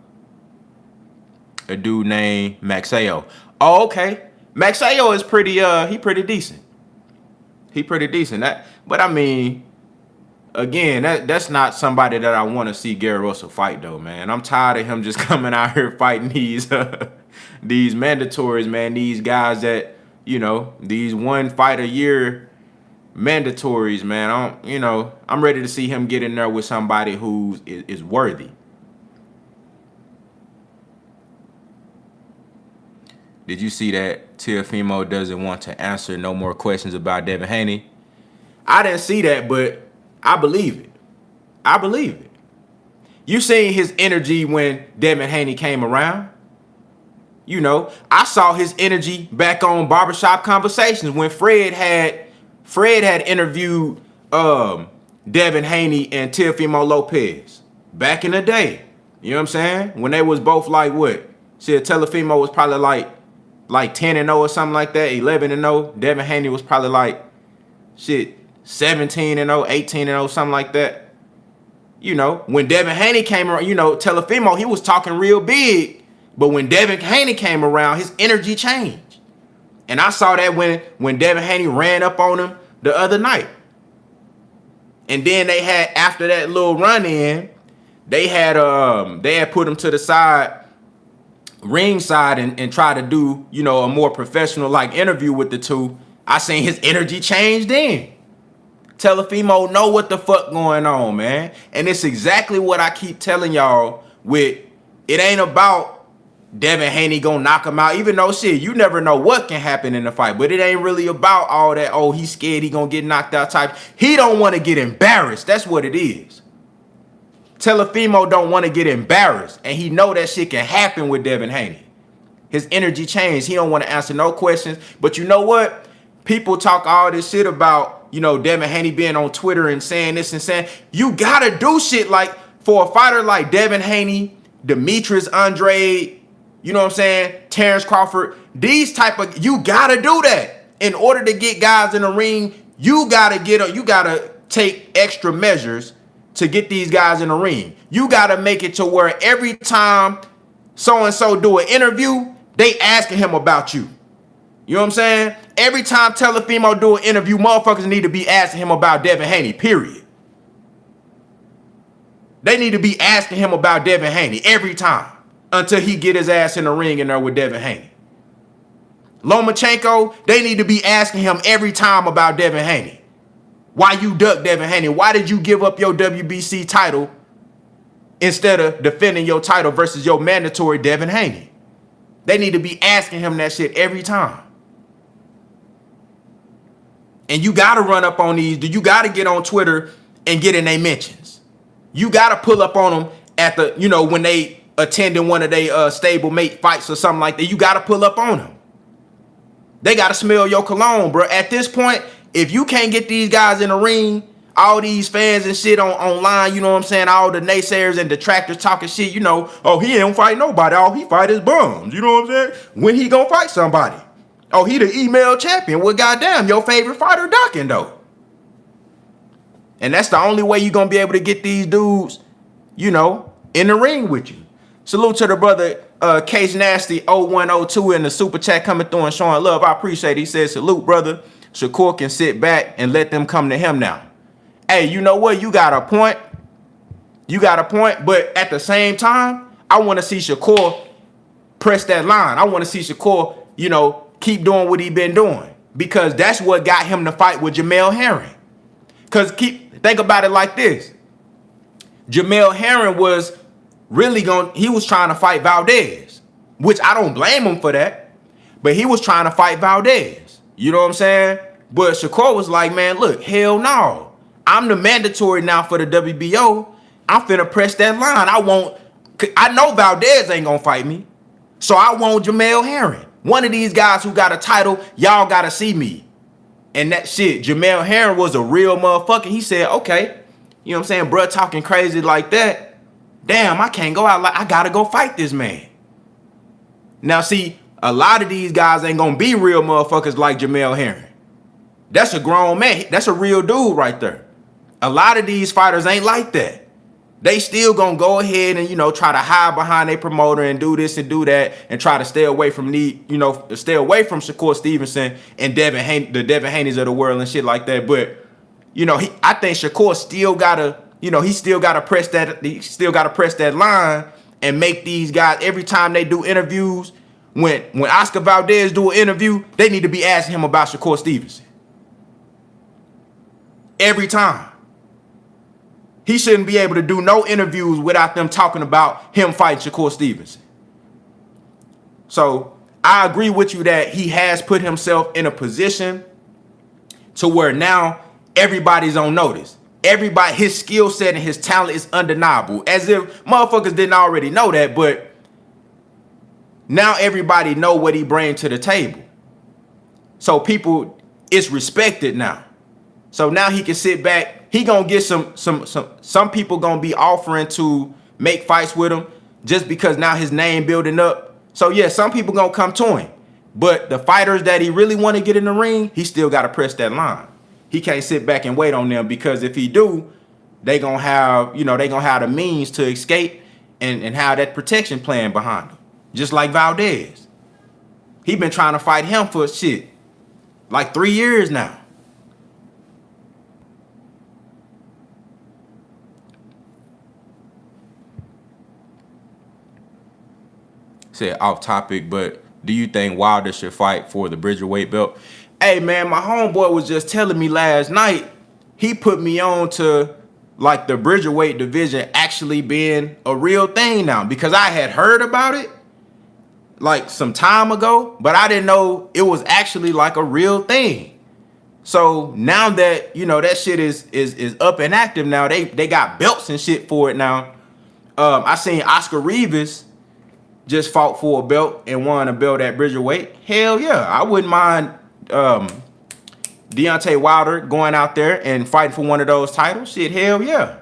A dude named Maxayo. Oh, okay. Maxayo is pretty decent. He pretty decent. But I mean, again, that's not somebody that I want to see Gary Russell fight though, man. I'm tired of him just coming out here fighting these mandatories, man. These guys that, these one fight a year mandatories, man. I'm ready to see him get in there with somebody who is worthy. Did you see that Teofimo doesn't want to answer no more questions about Devin Haney? I didn't see that, but I believe it. I believe it. You seen his energy when Devin Haney came around? I saw his energy back on Barbershop Conversations when Fred had interviewed Devin Haney and Teofimo Lopez back in the day. You know what I'm saying? When they was both like what? Shit, Teofimo was probably like 10-0 or something like that, 11-0. Devin Haney was probably like 17-0, 18-0, something like that. When Devin Haney came around, Teofimo, he was talking real big. But when Devin Haney came around, his energy changed. And I saw that when Devin Haney ran up on him the other night. And then they had, after that little run in, they had put him to the side, ringside, and try to do, a more professional like interview with the two. I seen his energy change then. Teofimo know what the fuck going on, man. And it's exactly what I keep telling y'all with, it ain't about Devin Haney gonna knock him out, even though shit, you never know what can happen in the fight. But it ain't really about all that, oh, he's scared he gonna get knocked out type. He don't want to get embarrassed. That's what it is. Teofimo don't want to get embarrassed. And he know that shit can happen with Devin Haney. His energy changed. He don't want to answer no questions. But you know what? People talk all this shit about, Devin Haney being on Twitter and saying this and saying, you gotta do shit like, for a fighter like Devin Haney, Demetrius Andrade, you know what I'm saying, Terrence Crawford, these type of, you gotta do that. In order to get guys in the ring, you gotta take extra measures to get these guys in the ring. You gotta make it to where every time so-and-so do an interview, they asking him about you. You know what I'm saying? Every time Teofimo do an interview, motherfuckers need to be asking him about Devin Haney, period. They need to be asking him about Devin Haney every time until he get his ass in the ring in there with Devin Haney. Lomachenko, they need to be asking him every time about Devin Haney. Why you duck Devin Haney? Why did you give up your WBC title instead of defending your title versus your mandatory Devin Haney? They need to be asking him that shit every time. And you got to run up on these. You got to get on Twitter and get in their mentions. You got to pull up on them at the, when they attending one of their stablemate fights or something like that. You got to pull up on them. They got to smell your cologne, bro. At this point, if you can't get these guys in the ring, all these fans and shit online, you know what I'm saying? All the naysayers and detractors talking shit, oh, he ain't fight nobody. All he fight is bums. You know what I'm saying? When he gonna fight somebody? Oh, he the email champion. Well, goddamn, your favorite fighter ducking, though. And that's the only way you're gonna be able to get these dudes, in the ring with you. Salute to the brother, Case Nasty 0102 in the super chat coming through and showing love. I appreciate it. He says, salute, brother. Shakur can sit back and let them come to him now. Hey, you know what? You got a point. But at the same time, I want to see Shakur press that line. I want to see Shakur, keep doing what he been doing. Because that's what got him to fight with Jamel Herring. Because Think about it like this. Jamel Herring was he was trying to fight Valdez, which I don't blame him for that, but he was trying to fight Valdez. You know what I'm saying? But Shakur was like, man, look, hell no. I'm the mandatory now for the WBO. I'm finna press that line. I know Valdez ain't gonna fight me. So I want Jamel Herring. One of these guys who got a title, y'all gotta see me. And that shit, Jamel Herring was a real motherfucker. He said, okay, you know what I'm saying? Bruh talking crazy like that. Damn, I can't go out. I gotta go fight this man. Now see, a lot of these guys ain't gonna be real motherfuckers like Jamel Herring. That's a grown man. That's a real dude right there. A lot of these fighters ain't like that. They still gonna go ahead and, try to hide behind a promoter and do this and do that and try to stay away from stay away from SHAKUR Stevenson and Devin Haney, the Devin Haneys of the world and shit like that. But, I think SHAKUR still gotta, he still gotta press that line and make these guys, every time they do interviews, when Oscar Valdez do an interview, they need to be asking him about SHAKUR Stevenson. Every time. He shouldn't be able to do no interviews without them talking about him fighting SHAKUR Stevenson. So I agree with you that he has put himself in a position to where now everybody's on notice. Everybody, his skill set and his talent is undeniable. As if motherfuckers didn't already know that, but now everybody know what he brings to the table. So people, it's respected now. So now he can sit back. He gonna get some people gonna be offering to make fights with him just because now his name building up. So yeah, some people gonna come to him. But the fighters that he really want to get in the ring, he still gotta press that line. He can't sit back and wait on them, because if he do, they gonna have, they gonna have the means to escape and have that protection plan behind them. Just like Valdez. He been trying to fight him for shit like 3 years now. Said off topic, but do you think Wilder should fight for the Bridgerweight belt? Hey man, my homeboy was just telling me last night, he put me on to like the Bridgerweight division actually being a real thing now, because I had heard about it like some time ago, but I didn't know it was actually like a real thing. So now that, that shit is up and active now, they got belts and shit for it now. I seen Oscar Rivas just fought for a belt and won a belt at Bridgerweight. Hell yeah, I wouldn't mind Deontay Wilder going out there and fighting for one of those titles. Shit, hell yeah.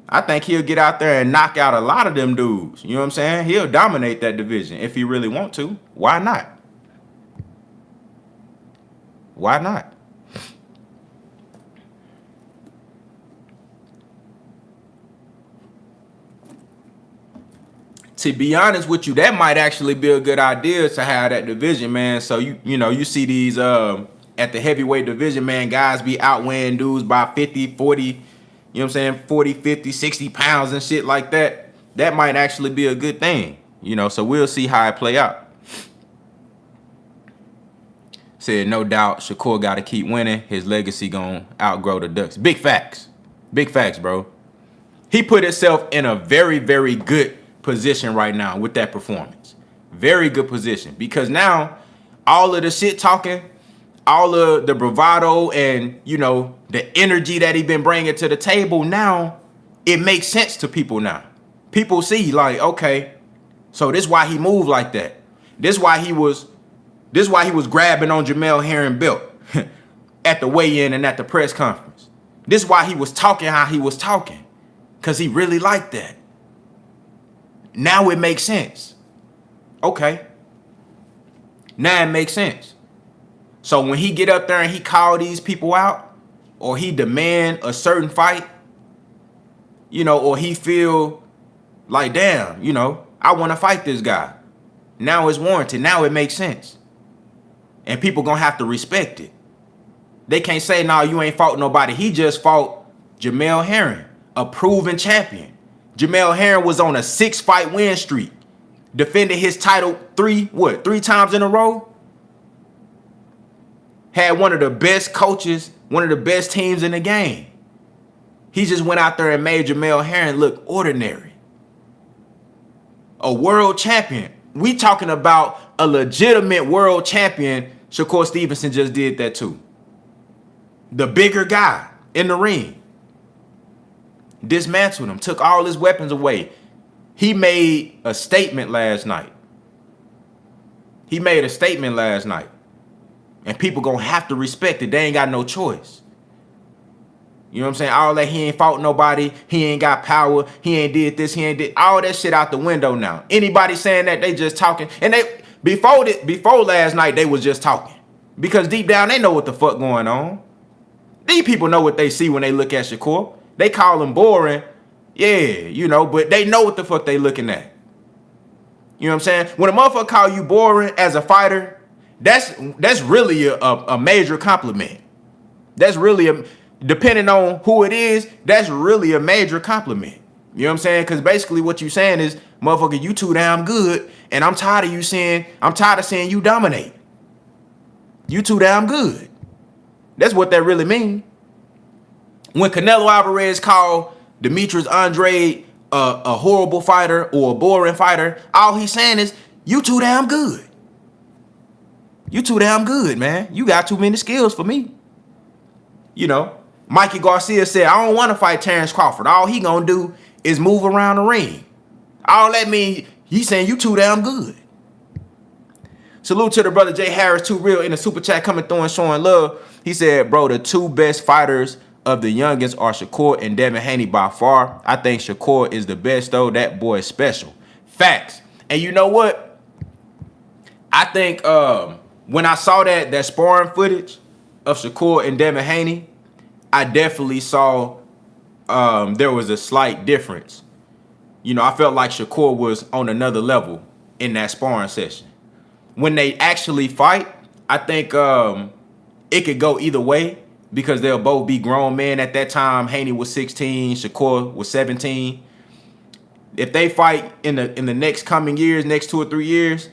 I think he'll get out there and knock out a lot of them dudes. You know what I'm saying? He'll dominate that division if he really want to. Why not? Why not? To be honest with you, that might actually be a good idea to have that division, man. So you see these at the heavyweight division, man, guys be outweighing dudes by 50, 40, you know what I'm saying, 40, 50, 60 pounds and shit like that. That might actually be a good thing, so we'll see how it play out. Said, no doubt, SHAKUR got to keep winning. His legacy gonna outgrow the Ducks. Big facts. Big facts, bro. He put himself in a very, very good position right now with that performance. Very good position, because now all of the shit talking, all of the bravado and the energy that he been bringing to the table, now it makes sense to people. Now people see like, okay, so this why he moved like that. This why he was grabbing on Jamel Herring belt at the weigh-in and at the press conference. This why he was talking how he was talking, because he really liked that. Now it makes sense. Okay. Now it makes sense. So when he get up there and he call these people out, or he demand a certain fight, or he feel like, damn, I want to fight this guy. Now it's warranted. Now it makes sense. And people gonna have to respect it. They can't say, no, you ain't fought nobody. He just fought Jamel Herring, a proven champion. Jamel Herring was on a 6-fight win streak, defended his title three times in a row. Had one of the best coaches, one of the best teams in the game. He just went out there and made Jamel Herring look ordinary. A world champion. We talking about a legitimate world champion. SHAKUR Stevenson just did that too. The bigger guy in the ring. Dismantled him. Took all his weapons away. He made a statement last night. He made a statement last night. And people gonna have to respect it. They ain't got no choice. You know what I'm saying? All that he ain't fought nobody. He ain't got power. He ain't did this. He ain't did all that shit out the window now. Anybody saying that, they just talking. And they before last night, they was just talking. Because deep down, they know what the fuck going on. These people know what they see when they look at SHAKUR. They call him boring. Yeah, you know, but they know what the fuck they looking at. You know what I'm saying? When a motherfucker call you boring as a fighter, that's really a major compliment. That's really depending on who it is, that's really a major compliment. You know what I'm saying? Because basically what you saying is, motherfucker, you too damn good, and I'm tired of seeing you dominate. You too damn good. That's what that really mean. When Canelo Alvarez called Demetrius Andrade a horrible fighter or a boring fighter, all he's saying is, you too damn good. You too damn good, man. You got too many skills for me. You know, Mikey Garcia said, I don't want to fight Terrence Crawford. All he gonna do is move around the ring. All that mean, he's saying you too damn good. Salute to the brother Jay Harris, Too Real, in the super chat coming through and showing love. He said, bro, the two best fighters of the youngest are SHAKUR and Devin Haney by far. I think SHAKUR is the best, though. That boy is special. Facts. And you know what? I think when I saw that sparring footage of SHAKUR and Devin Haney, I definitely saw there was a slight difference. You know, I felt like SHAKUR was on another level in that sparring session. When they actually fight, I think it could go either way because they'll both be grown men at that time. Haney was 16, SHAKUR was 17. If they fight in the next coming years, next 2 or 3 years,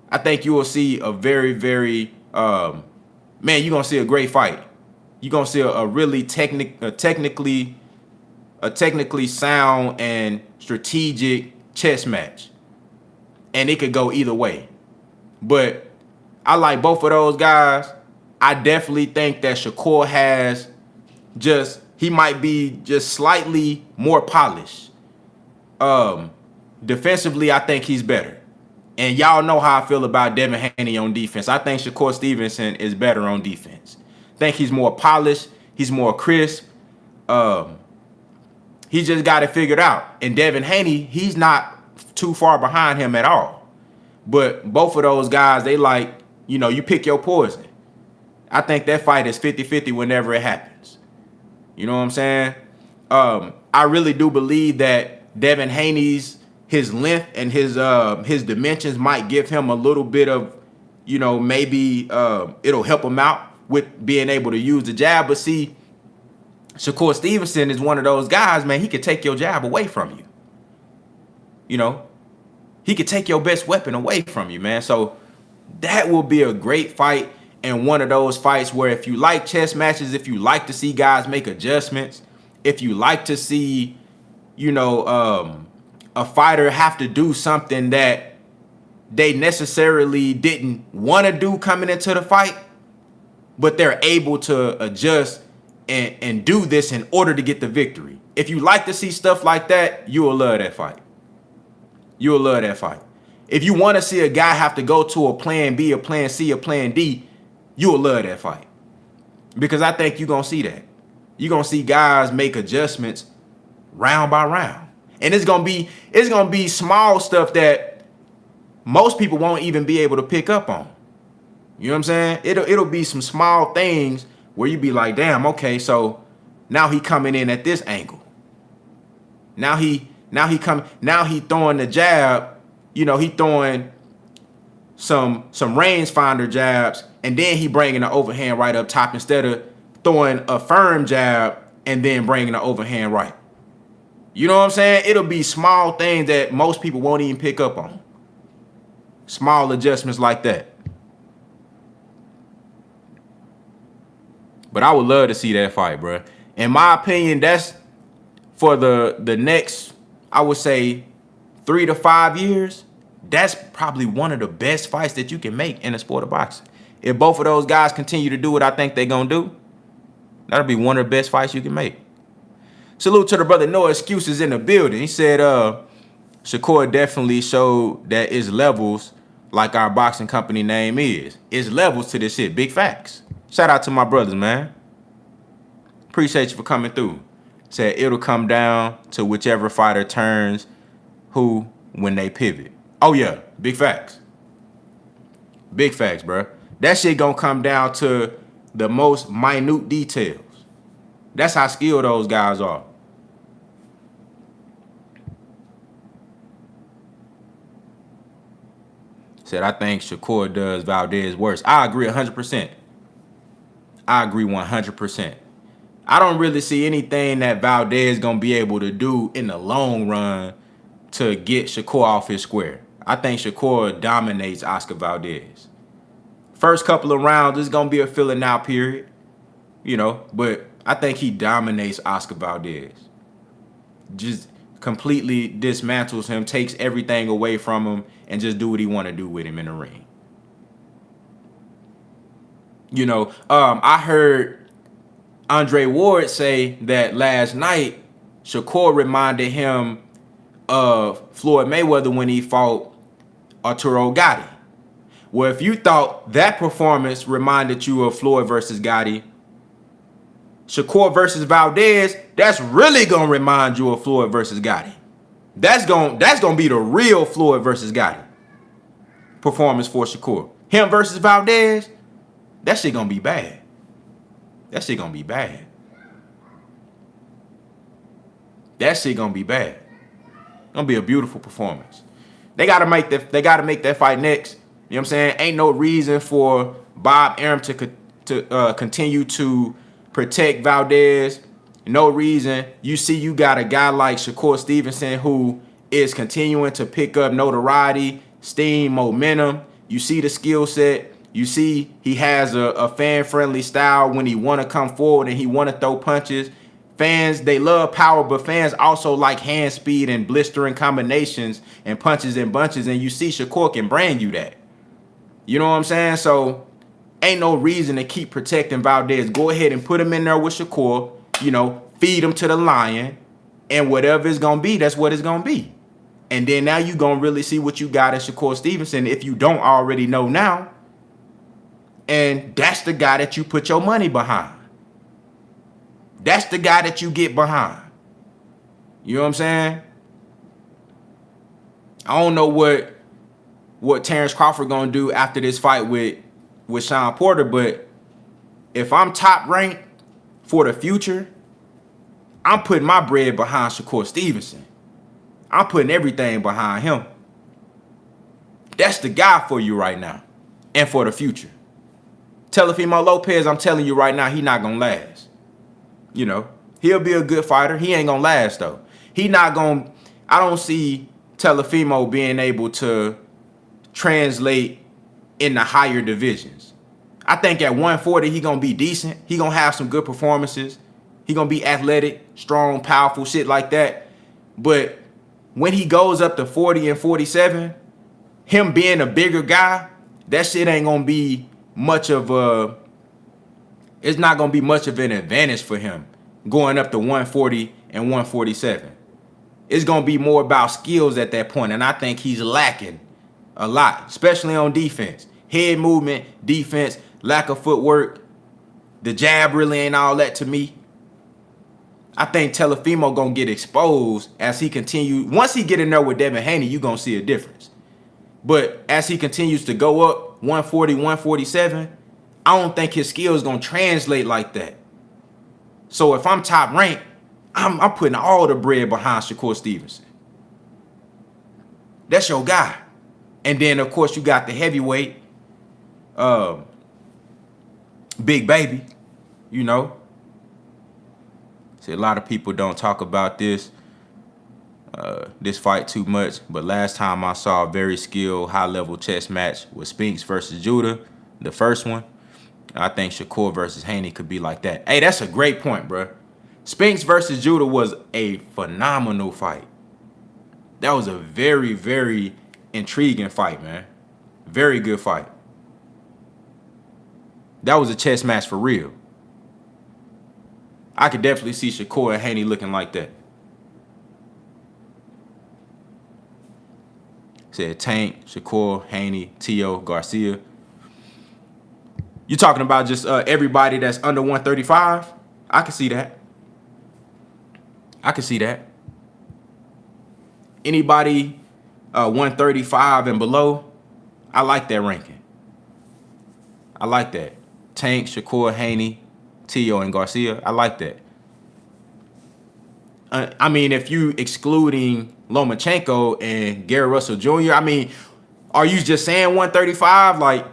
I think you will see a very, very man, you're gonna see a great fight. You're gonna see a really technically sound and strategic chess match. And it could go either way. But I like both of those guys. I definitely think that SHAKUR has he might be just slightly more polished. Defensively, I think he's better. And y'all know how I feel about Devin Haney on defense. I think SHAKUR Stevenson is better on defense. I think he's more polished. He's more crisp. He just got it figured out. And Devin Haney, he's not too far behind him at all. But both of those guys, they like, you know, you pick your poison. I think that fight is 50-50 whenever it happens. You know what I'm saying? I really do believe that Devin Haney's his length and his dimensions might give him a little bit of, you know, maybe it'll help him out with being able to use the jab. But see, SHAKUR Stevenson is one of those guys, man, he could take your jab away from you. You know? He could take your best weapon away from you, man. So that will be a great fight, and one of those fights where if you like chess matches, if you like to see guys make adjustments, if you like to see, you know, a fighter have to do something that they necessarily didn't want to do coming into the fight, but they're able to adjust and do this in order to get the victory. If you like to see stuff like that, you will love that fight. You'll love that fight. If you want to see a guy have to go to a plan B, a plan C, a plan D, you'll love that fight. Because I think you're going to see that. You're going to see guys make adjustments round by round. And it's going to be small stuff that most people won't even be able to pick up on. You know what I'm saying? It'll be some small things where you be like, damn, okay, so now he coming in at this angle. Now he throwing the jab, you know, he throwing some rangefinder jabs, and then he bringing the overhand right up top instead of throwing a firm jab and then bringing the overhand right. You know what I'm saying? It'll be small things that most people won't even pick up on. Small adjustments like that. But I would love to see that fight, bro. In my opinion, that's for the next, I would say, 3 to 5 years, that's probably one of the best fights that you can make in the sport of boxing. If both of those guys continue to do what I think they're going to do, that'll be one of the best fights you can make. Salute to the brother No Excuses in the building. He said, Shakur definitely showed that it's levels like our boxing company name is. It's levels to this shit. Big facts. Shout out to my brothers, man. Appreciate you for coming through. Said it'll come down to whichever fighter turns who when they pivot. Oh, yeah. Big facts. Big facts, bro. That shit gonna come down to the most minute details. That's how skilled those guys are. Said, I think Shakur does Valdez worse. I agree 100%. I agree 100%. I don't really see anything that Valdez going to be able to do in the long run to get Shakur off his square. I think Shakur dominates Oscar Valdez. First couple of rounds, it's going to be a filling out period, you know, but I think he dominates Oscar Valdez. Just completely dismantles him, takes everything away from him, and just do what he want to do with him in the ring. You know, I heard Andre Ward say that last night Shakur reminded him of Floyd Mayweather when he fought Arturo Gatti. Well, if you thought that performance reminded you of Floyd versus Gatti, Shakur versus Valdez, that's really gonna remind you of Floyd versus Gatti. That's gonna be the real Floyd versus Gatti performance for Shakur. Him versus Valdez, that shit gonna be bad. That shit gonna be bad. That shit gonna be bad. Gonna be a beautiful performance. They gotta make that fight next. You know what I'm saying? Ain't no reason for Bob Arum to continue to protect Valdez. No reason. You see, you got a guy like Shakur Stevenson who is continuing to pick up notoriety, steam, momentum. You see the skill set. You see he has a fan-friendly style when he want to come forward and he want to throw punches. Fans, they love power, but fans also like hand speed and blistering combinations and punches and bunches. And you see Shakur can bring you that. You know what I'm saying? So ain't no reason to keep protecting Valdez. Go ahead and put him in there with Shakur. You know, feed him to the lion. And whatever it's going to be, that's what it's going to be. And then now you're going to really see what you got in Shakur Stevenson if you don't already know now. And that's the guy that you put your money behind. That's the guy that you get behind. You know what I'm saying? I don't know what Terrence Crawford gonna do after this fight with Sean Porter, but if I'm top ranked for the future, I'm putting my bread behind Shakur Stevenson. I'm putting everything behind him. That's the guy for you right now and for the future. Teofimo Lopez, I'm telling you right now, he not gonna last. You know, he'll be a good fighter. He ain't gonna last though. He not gonna. I don't see Teofimo being able to translate in the higher divisions. I think at 140 he gonna be decent. He gonna have some good performances. He gonna be athletic, strong, powerful, shit like that. But when he goes up to 40 and 47, him being a bigger guy, that shit ain't gonna be much of a. It's not going to be much of an advantage for him going up to 140 and 147. It's going to be more about skills at that point, and I think he's lacking a lot, especially on defense. Head movement, defense, lack of footwork. The jab really ain't all that to me. I think Teofimo going to get exposed as he continues. Once he get in there with Devin Haney, you're going to see a difference. But as he continues to go up 140, 147, I don't think his skill is going to translate like that. So if I'm top ranked, I'm putting all the bread behind Shakur Stevenson. That's your guy. And then, of course, you got the heavyweight, Big Baby, you know. See, a lot of people don't talk about this fight too much. But last time I saw a very skilled, high-level chess match with Spinks versus Judah, the first one, I think Shakur versus Haney could be like that. Hey, that's a great point, bro. Spinks versus Judah was a phenomenal fight. That was a very, very intriguing fight, man. Very good fight. That was a chess match for real. I could definitely see Shakur and Haney looking like that. Said Tank, Shakur, Haney, Teo, Garcia. You talking about just everybody that's under 135? I can see that. I can see that. Anybody 135 and below, I like that ranking. I like that. Tank, Shakur, Haney, Teo, and Garcia. I like that. I mean, if you excluding Lomachenko and Gary Russell Jr., I mean, are you just saying 135? Like,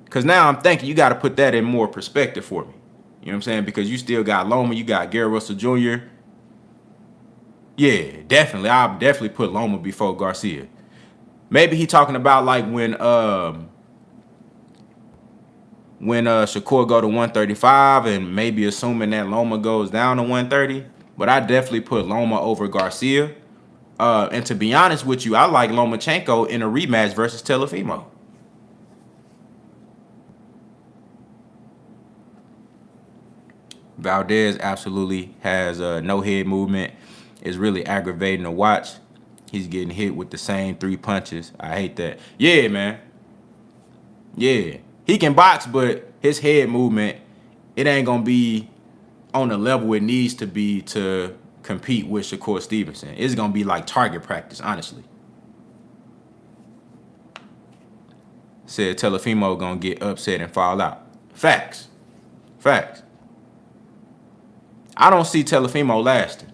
because now I'm thinking you got to put that in more perspective for me. You know what I'm saying? Because you still got Loma, you got Gary Russell Jr. Yeah, definitely. I'll definitely put Loma before Garcia. Maybe he talking about like when Shakur go to 135 and maybe assuming that Loma goes down to 130. But I definitely put Loma over Garcia. And to be honest with you, I like Lomachenko in a rematch versus Teofimo. Valdez absolutely has no head movement. It's really aggravating to watch. He's getting hit with the same 3 punches. I hate that. Yeah, man. Yeah. He can box, but his head movement, it ain't going to be on the level it needs to be to compete with Shakur Stevenson. It's going to be like target practice, honestly. Said Teofimo going to get upset and fall out. Facts. Facts. I don't see Teofimo lasting.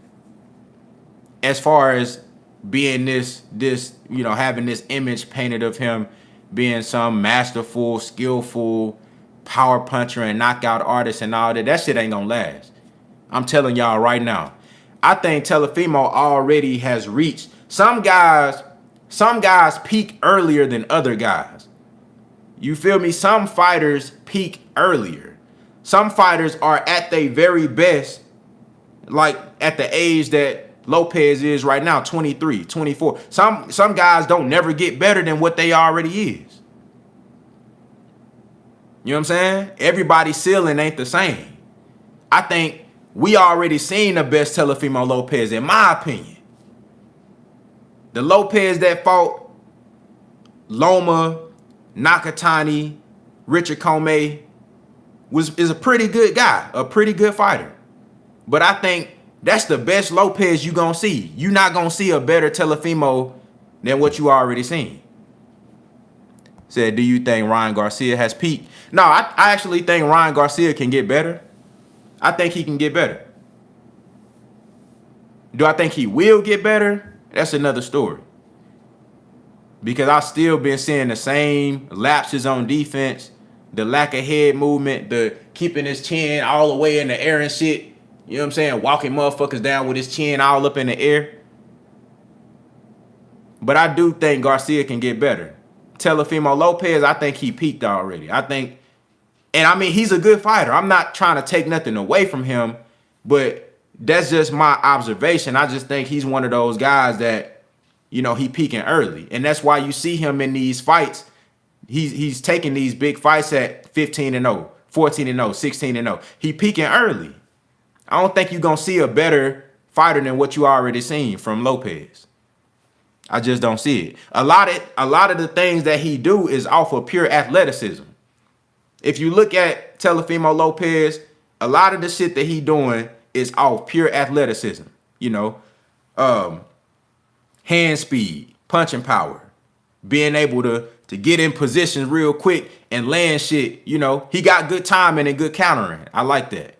As far as being this, having this image painted of him being some masterful, skillful power puncher and knockout artist and all that, that shit ain't gonna last. I'm telling y'all right now. I think Teofimo already has reached some guys peak earlier than other guys. You feel me? Some fighters peak earlier. Some fighters are at their very best, like at the age that Lopez is right now, 23, 24. Some guys don't never get better than what they already is. You know what I'm saying? Everybody's ceiling ain't the same. I think we already seen the best Teofimo Lopez, in my opinion. The Lopez that fought Loma, Nakatani, Richard Comey is a pretty good guy, a pretty good fighter. But I think that's the best Lopez you gonna see. You're not gonna see a better Teofimo than what you already seen. Said, do you think Ryan Garcia has peaked? No, I actually think Ryan Garcia can get better. I think he can get better. Do I think he will get better? That's another story. Because I've still been seeing the same lapses on defense, the lack of head movement, the keeping his chin all the way in the air and shit. You know what I'm saying? Walking motherfuckers down with his chin all up in the air. But I do think Garcia can get better. Teofimo Lopez, I think he peaked already. And I mean, he's a good fighter. I'm not trying to take nothing away from him, but that's just my observation. I just think he's one of those guys that, he peaking early. And that's why you see him in these fights. He's taking these big fights at 15-0, 14-0, 16-0. He peaking early. I don't think you're going to see a better fighter than what you already seen from Lopez. I just don't see it. A lot of the things that he do is off of pure athleticism. If you look at Teofimo Lopez, a lot of the shit that he doing is off pure athleticism. Hand speed, punching power, being able to get in positions real quick and land shit. He got good timing and good countering. I like that.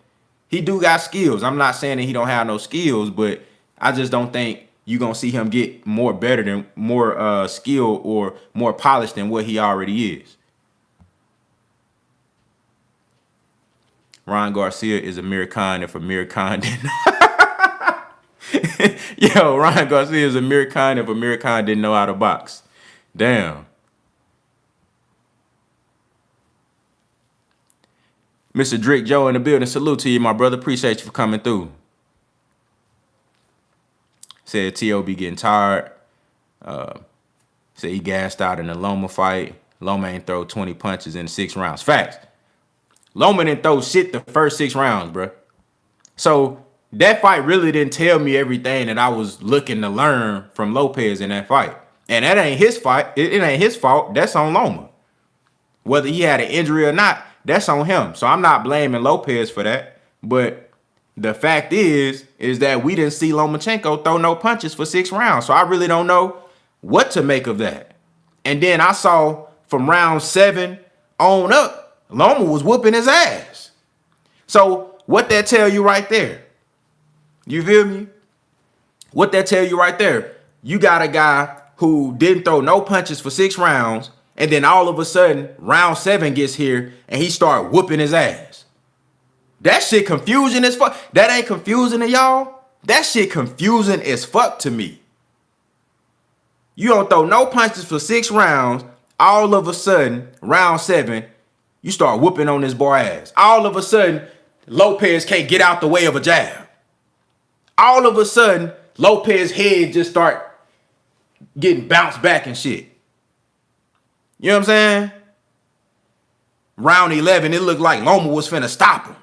He do got skills. I'm not saying that he don't have no skills, but I just don't think you're going to see him get more skilled or more polished than what he already is. Ryan Garcia is Amir Khan if Amir Khan didn't. Yo, Ryan Garcia is Amir Khan if Amir Khan didn't know how to box. Damn. Mr. Drake Joe in the building. Salute to you, my brother. Appreciate you for coming through. Said T.O. be getting tired. Said he gassed out in the Loma fight. Loma ain't throw 20 punches in 6 rounds. Facts. Loma didn't throw shit the first 6 rounds, bro. So that fight really didn't tell me everything that I was looking to learn from Lopez in that fight. And that ain't his fight. It ain't his fault. That's on Loma. Whether he had an injury or not, that's on him. So I'm not blaming Lopez for that. But the fact is that we didn't see Lomachenko throw no punches for 6 rounds. So I really don't know what to make of that. And then I saw from round 7 on up, Loma was whooping his ass. So what that tell you right there? You feel me? What that tell you right there? You got a guy who didn't throw no punches for 6 rounds, and then all of a sudden, round 7 gets here, and he start whooping his ass. That shit confusing as fuck. That ain't confusing to y'all? That shit confusing as fuck to me. You don't throw no punches for 6 rounds, all of a sudden, round 7, you start whooping on this boy ass. All of a sudden, Lopez can't get out the way of a jab. All of a sudden, Lopez's head just start getting bounced back and shit. You know what I'm saying? Round 11, it looked like Loma was finna stop him.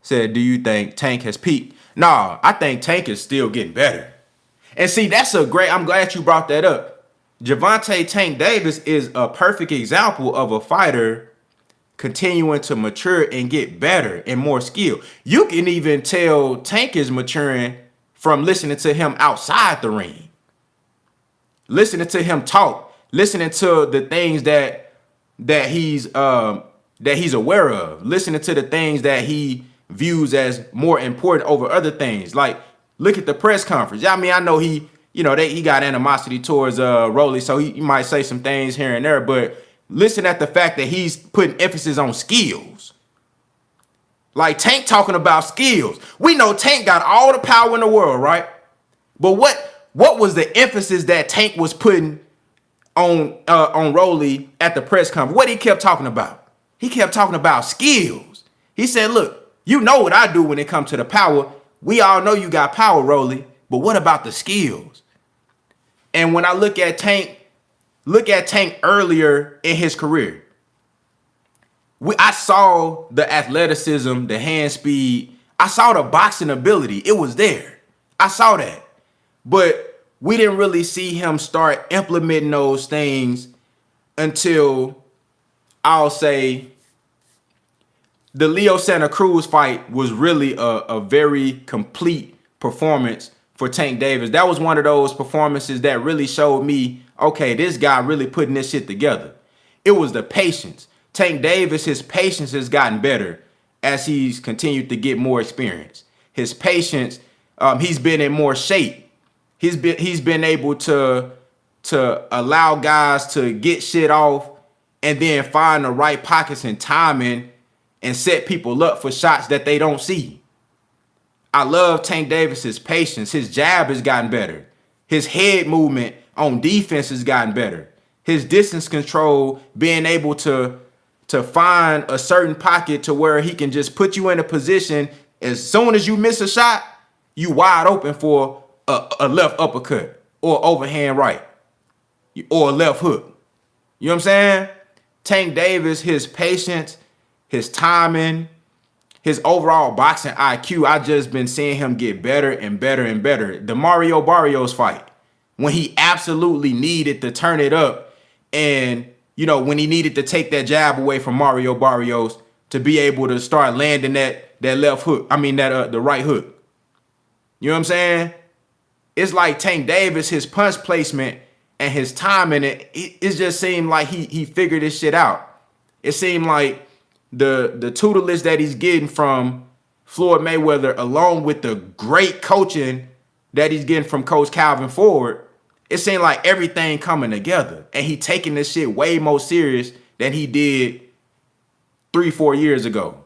Said, do you think Tank has peaked? Nah, I think Tank is still getting better. And see, I'm glad you brought that up. Gervonta Tank Davis is a perfect example of a fighter continuing to mature and get better and more skilled. You can even tell Tank is maturing from listening to him outside the ring. Listening to him talk, listening to the things that he's aware of, listening to the things that he views as more important over other things. Like, look at the press conference. I mean, I know he got animosity towards Rolly, so he might say some things here and there, but listen at the fact that he's putting emphasis on skills. Like Tank talking about skills. We know Tank got all the power in the world, right? But what was the emphasis that Tank was putting on Rolly at the press conference? What he kept talking about? He kept talking about skills. He said, look, you know what I do when it comes to the power. We all know you got power, Rolly, but what about the skills? And when I look at Tank earlier in his career, I saw the athleticism, the hand speed. I saw the boxing ability. It was there. I saw that. But we didn't really see him start implementing those things until, I'll say, the Leo Santa Cruz fight was really a very complete performance for Tank Davis. That was one of those performances that really showed me, okay, this guy really putting this shit together. It was the patience. Tank Davis, his patience has gotten better as he's continued to get more experience. His patience, he's been in more shape. He's been able to allow guys to get shit off and then find the right pockets and timing and set people up for shots that they don't see. I love Tank Davis's patience. His jab has gotten better. His head movement on defense has gotten better. His distance control, being able to find a certain pocket to where he can just put you in a position. As soon as you miss a shot, you wide open for a left uppercut or overhand right or a left hook. You know what I'm saying? Tank Davis, his patience, his timing, his overall boxing IQ, I just been seeing him get better and better and better. The Mario Barrios fight, when he absolutely needed to turn it up and, when he needed to take that jab away from Mario Barrios to be able to start landing that left hook, the right hook. You know what I'm saying? It's like Tank Davis, his punch placement and his timing, it just seemed like he figured this shit out. It seemed like the tutelage that he's getting from Floyd Mayweather, along with the great coaching that he's getting from Coach Calvin Ford, it seemed like everything coming together. And he taking this shit way more serious than he did 3-4 years ago.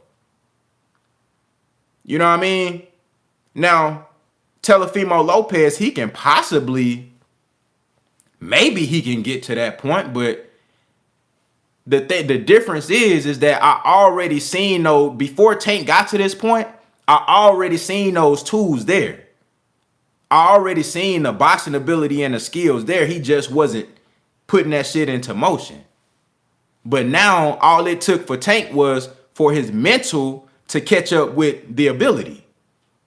You know what I mean? Now, Teofimo Lopez, he can possibly, maybe he can get to that point, but The difference is that I already seen those before Tank got to this point. I already seen those tools there. I already seen the boxing ability and the skills there. He just wasn't putting that shit into motion. But now all it took for Tank was for his mental to catch up with the ability.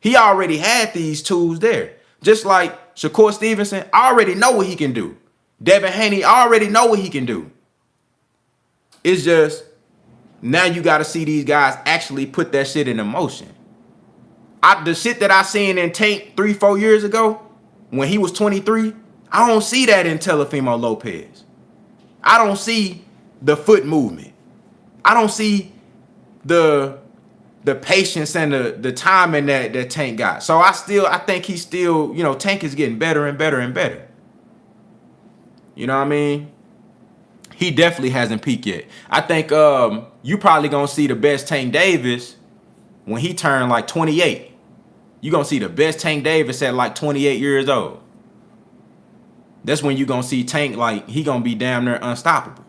He already had these tools there. Just like SHAKUR Stevenson, I already know what he can do. Devin Haney, I already know what he can do. It's just now you got to see these guys actually put that shit into motion. The shit that I seen in Tank 3-4 years ago when he was 23, I don't see that in Teofimo Lopez. I don't see the foot movement. I don't see the patience and the timing that Tank got. So I think he's still, Tank is getting better and better and better. You know what I mean? He definitely hasn't peaked yet. I think you probably gonna see the best Tank Davis when he turned like 28. You gonna see the best Tank Davis at like 28 years old. That's when you gonna see Tank like he gonna be damn near unstoppable.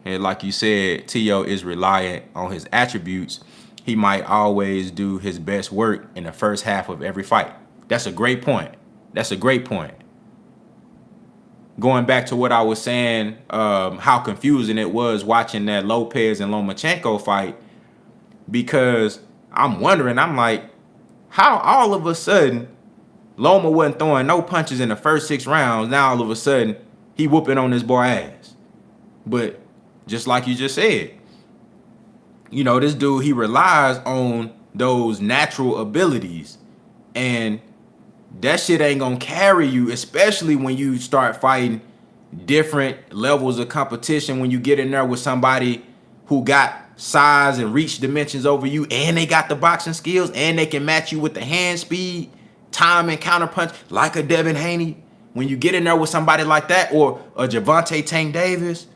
And like you said, Tio is reliant on his attributes. He might always do his best work in the first half of every fight. That's a great point. That's a great point. Going back to what I was saying, how confusing it was watching that Lopez and Lomachenko fight, because I'm wondering, I'm like, how all of a sudden Loma wasn't throwing no punches in the first 6 rounds. Now all of a sudden he whooping on this boy ass. But just like you just said, this dude, he relies on those natural abilities, and that shit ain't gonna carry you, especially when you start fighting different levels of competition. When you get in there with somebody who got size and reach dimensions over you, and they got the boxing skills, and they can match you with the hand speed, time, and counterpunch like a Devin Haney. When you get in there with somebody like that, or a Gervonta Tank Davis,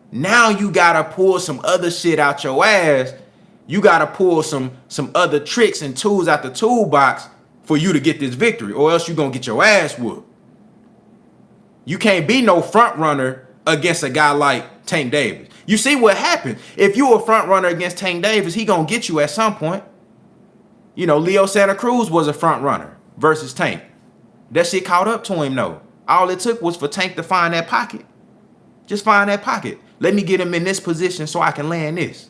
now you gotta pull some other shit out your ass. You gotta pull some other tricks and tools out the toolbox for you to get this victory, or else you're gonna get your ass whooped. You can't be no front runner against a guy like Tank Davis. You see what happens. If you a front runner against Tank Davis, he gonna get you at some point. Leo Santa Cruz was a front runner versus Tank. That shit caught up to him though. All it took was for Tank to find that pocket. Just find that pocket. Let me get him in this position so I can land this.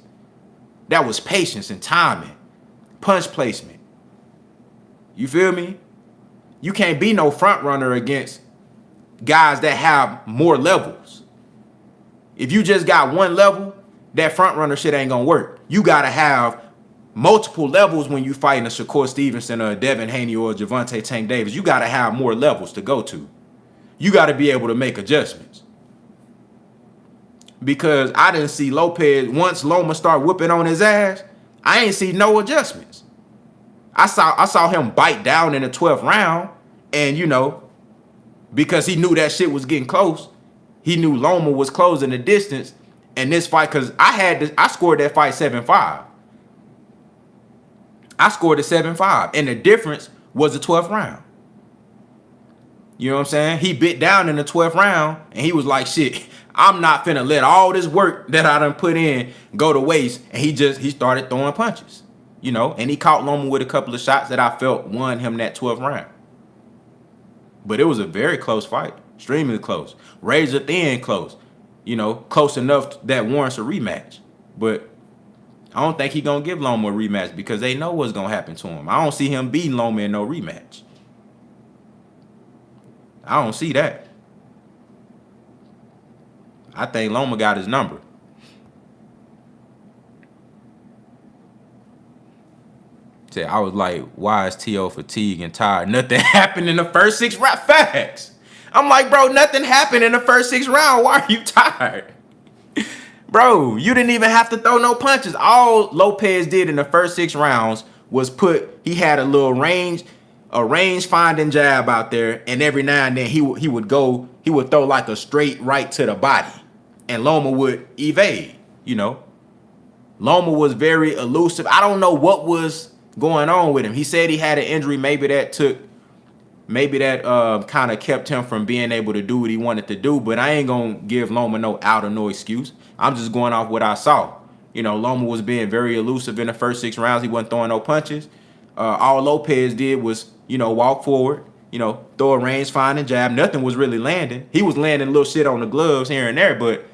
That was patience and timing, punch placement. You feel me? You can't be no front runner against guys that have more levels. If you just got one level, that front runner shit ain't gonna work. You gotta have multiple levels when you fighting a SHAKUR Stevenson or a Devin Haney or a Gervonta Tank Davis. You gotta have more levels to go to. You gotta be able to make adjustments. Because I didn't see Lopez, once Loma started whooping on his ass, I ain't see no adjustments. I saw him bite down in the 12th round, and because he knew that shit was getting close, he knew Loma was closing the distance. And this fight, because I scored that fight 7-5. I scored it 7-5, and the difference was the 12th round. You know what I'm saying? He bit down in the 12th round, and he was like, shit, I'm not finna let all this work that I done put in go to waste. And he started throwing punches, and he caught Loma with a couple of shots that I felt won him that 12th round. But it was a very close fight, extremely close, razor thin close, close enough that warrants a rematch. But I don't think he gonna give Loma a rematch because they know what's gonna happen to him. I don't see him beating Loma in no rematch. I don't see that. I think Loma got his number. I was like, why is T.O. fatigued and tired? Nothing happened in the first 6 rounds. Facts. I'm like, bro, nothing happened in the first 6 rounds. Why are you tired? Bro, you didn't even have to throw no punches. All Lopez did in the first 6 rounds was he had a little range finding jab out there, and every now and then he would throw like a straight right to the body, and Loma would evade. Loma was very elusive. I don't know what was going on with him. He said he had an injury. Maybe that kind of kept him from being able to do what he wanted to do. But I ain't going to give Loma no out or no excuse. I'm just going off what I saw. You know, Loma was being very elusive in the first 6 rounds. He wasn't throwing no punches. All Lopez did was, you know, walk forward, you know, throw a range-finding jab. Nothing was really landing. He was landing little shit on the gloves here and there, but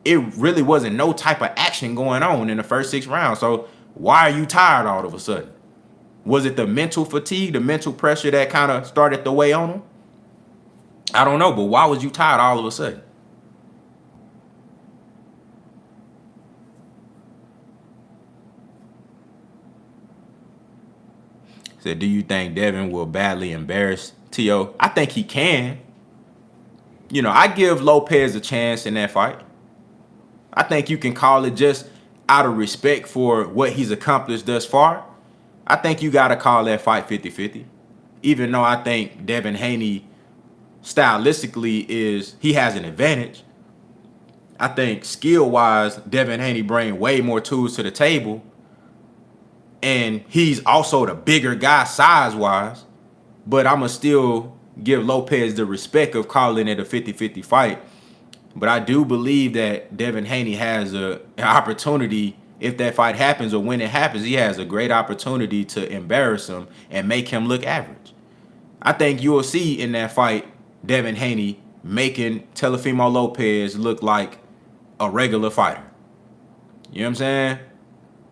it really wasn't no type of action going on in the first 6 rounds. So why are you tired all of a sudden? Was it the mental fatigue, the mental pressure that kind of started to weigh on him? I don't know, but why was you tired all of a sudden? Said, do you think Devin will badly embarrass T.O.? I think he can. You know, I give Lopez a chance in that fight. I think you can call it just out of respect for what he's accomplished thus far. I think you got to call that fight 50-50. Even though I think Devin Haney stylistically he has an advantage. I think skill-wise, Devin Haney brings way more tools to the table. And he's also the bigger guy size-wise. But I'm going to still give Lopez the respect of calling it a 50-50 fight. But I do believe that Devin Haney has an opportunity, if that fight happens or when it happens, he has a great opportunity to embarrass him and make him look average. I think you'll see in that fight Devin Haney making Teofimo Lopez look like a regular fighter. You know what I'm saying?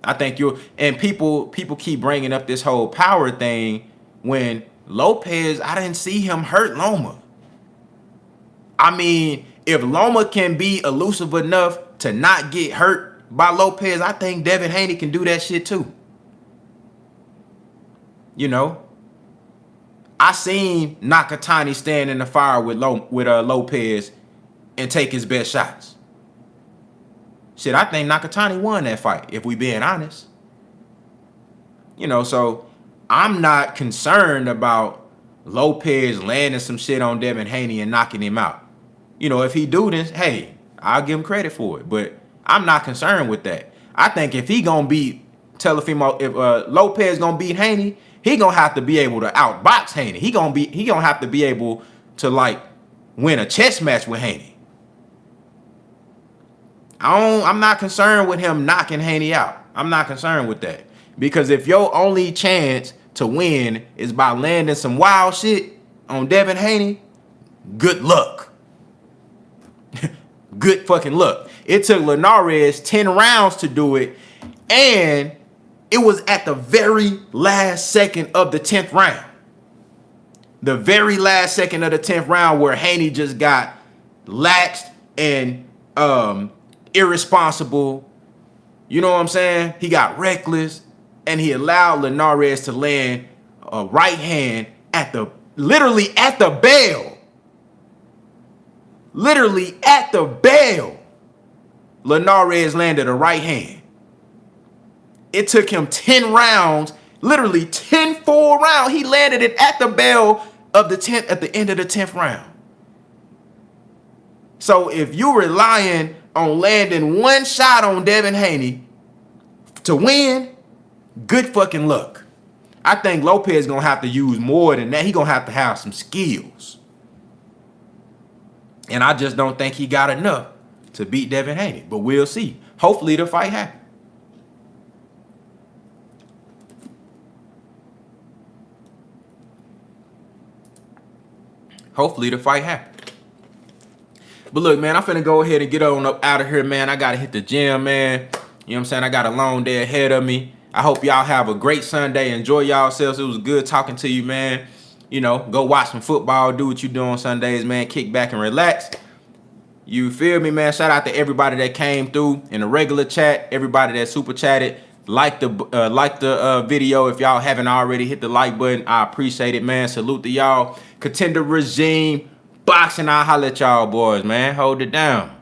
I think and people keep bringing up this whole power thing when Lopez, I didn't see him hurt Loma. I mean, if Loma can be elusive enough to not get hurt by Lopez, I think Devin Haney can do that shit too. You know, I seen Nakatani stand in the fire with Lopez and take his best shots. Shit, I think Nakatani won that fight, if we being honest. You know, so I'm not concerned about Lopez landing some shit on Devin Haney and knocking him out. You know, if he do this, hey, I'll give him credit for it. But I'm not concerned with that. I think if he gonna beat Teofimo, if Lopez gonna beat Haney, he gonna have to be able to outbox Haney. He gonna have to be able to like win a chess match with Haney. I'm not concerned with him knocking Haney out. I'm not concerned with that. Because if your only chance to win is by landing some wild shit on Devin Haney, good luck. Good fucking luck. It took Linares 10 rounds to do it, and it was at the very last second of the 10th round. The very last second of the 10th round where Haney just got laxed and irresponsible. You know what I'm saying? He got reckless, and he allowed Linares to land a right hand literally at the bell. Literally at the bell. Linares landed a right hand. It took him 10 rounds, literally 10 full rounds. He landed it at the bell of the 10th, at the end of the 10th round. So if you're relying on landing one shot on Devin Haney to win, good fucking luck. I think Lopez gonna have to use more than that. He gonna have to have some skills. And I just don't think he got enough to beat Devin Haney. But we'll see. Hopefully the fight happens. Hopefully the fight happens. But look, man, I'm finna go ahead and get on up out of here, man. I gotta hit the gym, man. You know what I'm saying? I got a long day ahead of me. I hope y'all have a great Sunday. Enjoy yourselves. It was good talking to you, man. You know, go watch some football. Do what you do on Sundays, man. Kick back and relax. You feel me, man? Shout out to everybody that came through in the regular chat. Everybody that super chatted. Like the video if y'all haven't already. Hit the like button. I appreciate it, man. Salute to y'all. Contender regime. Boxing. I'll holler at y'all boys, man. Hold it down.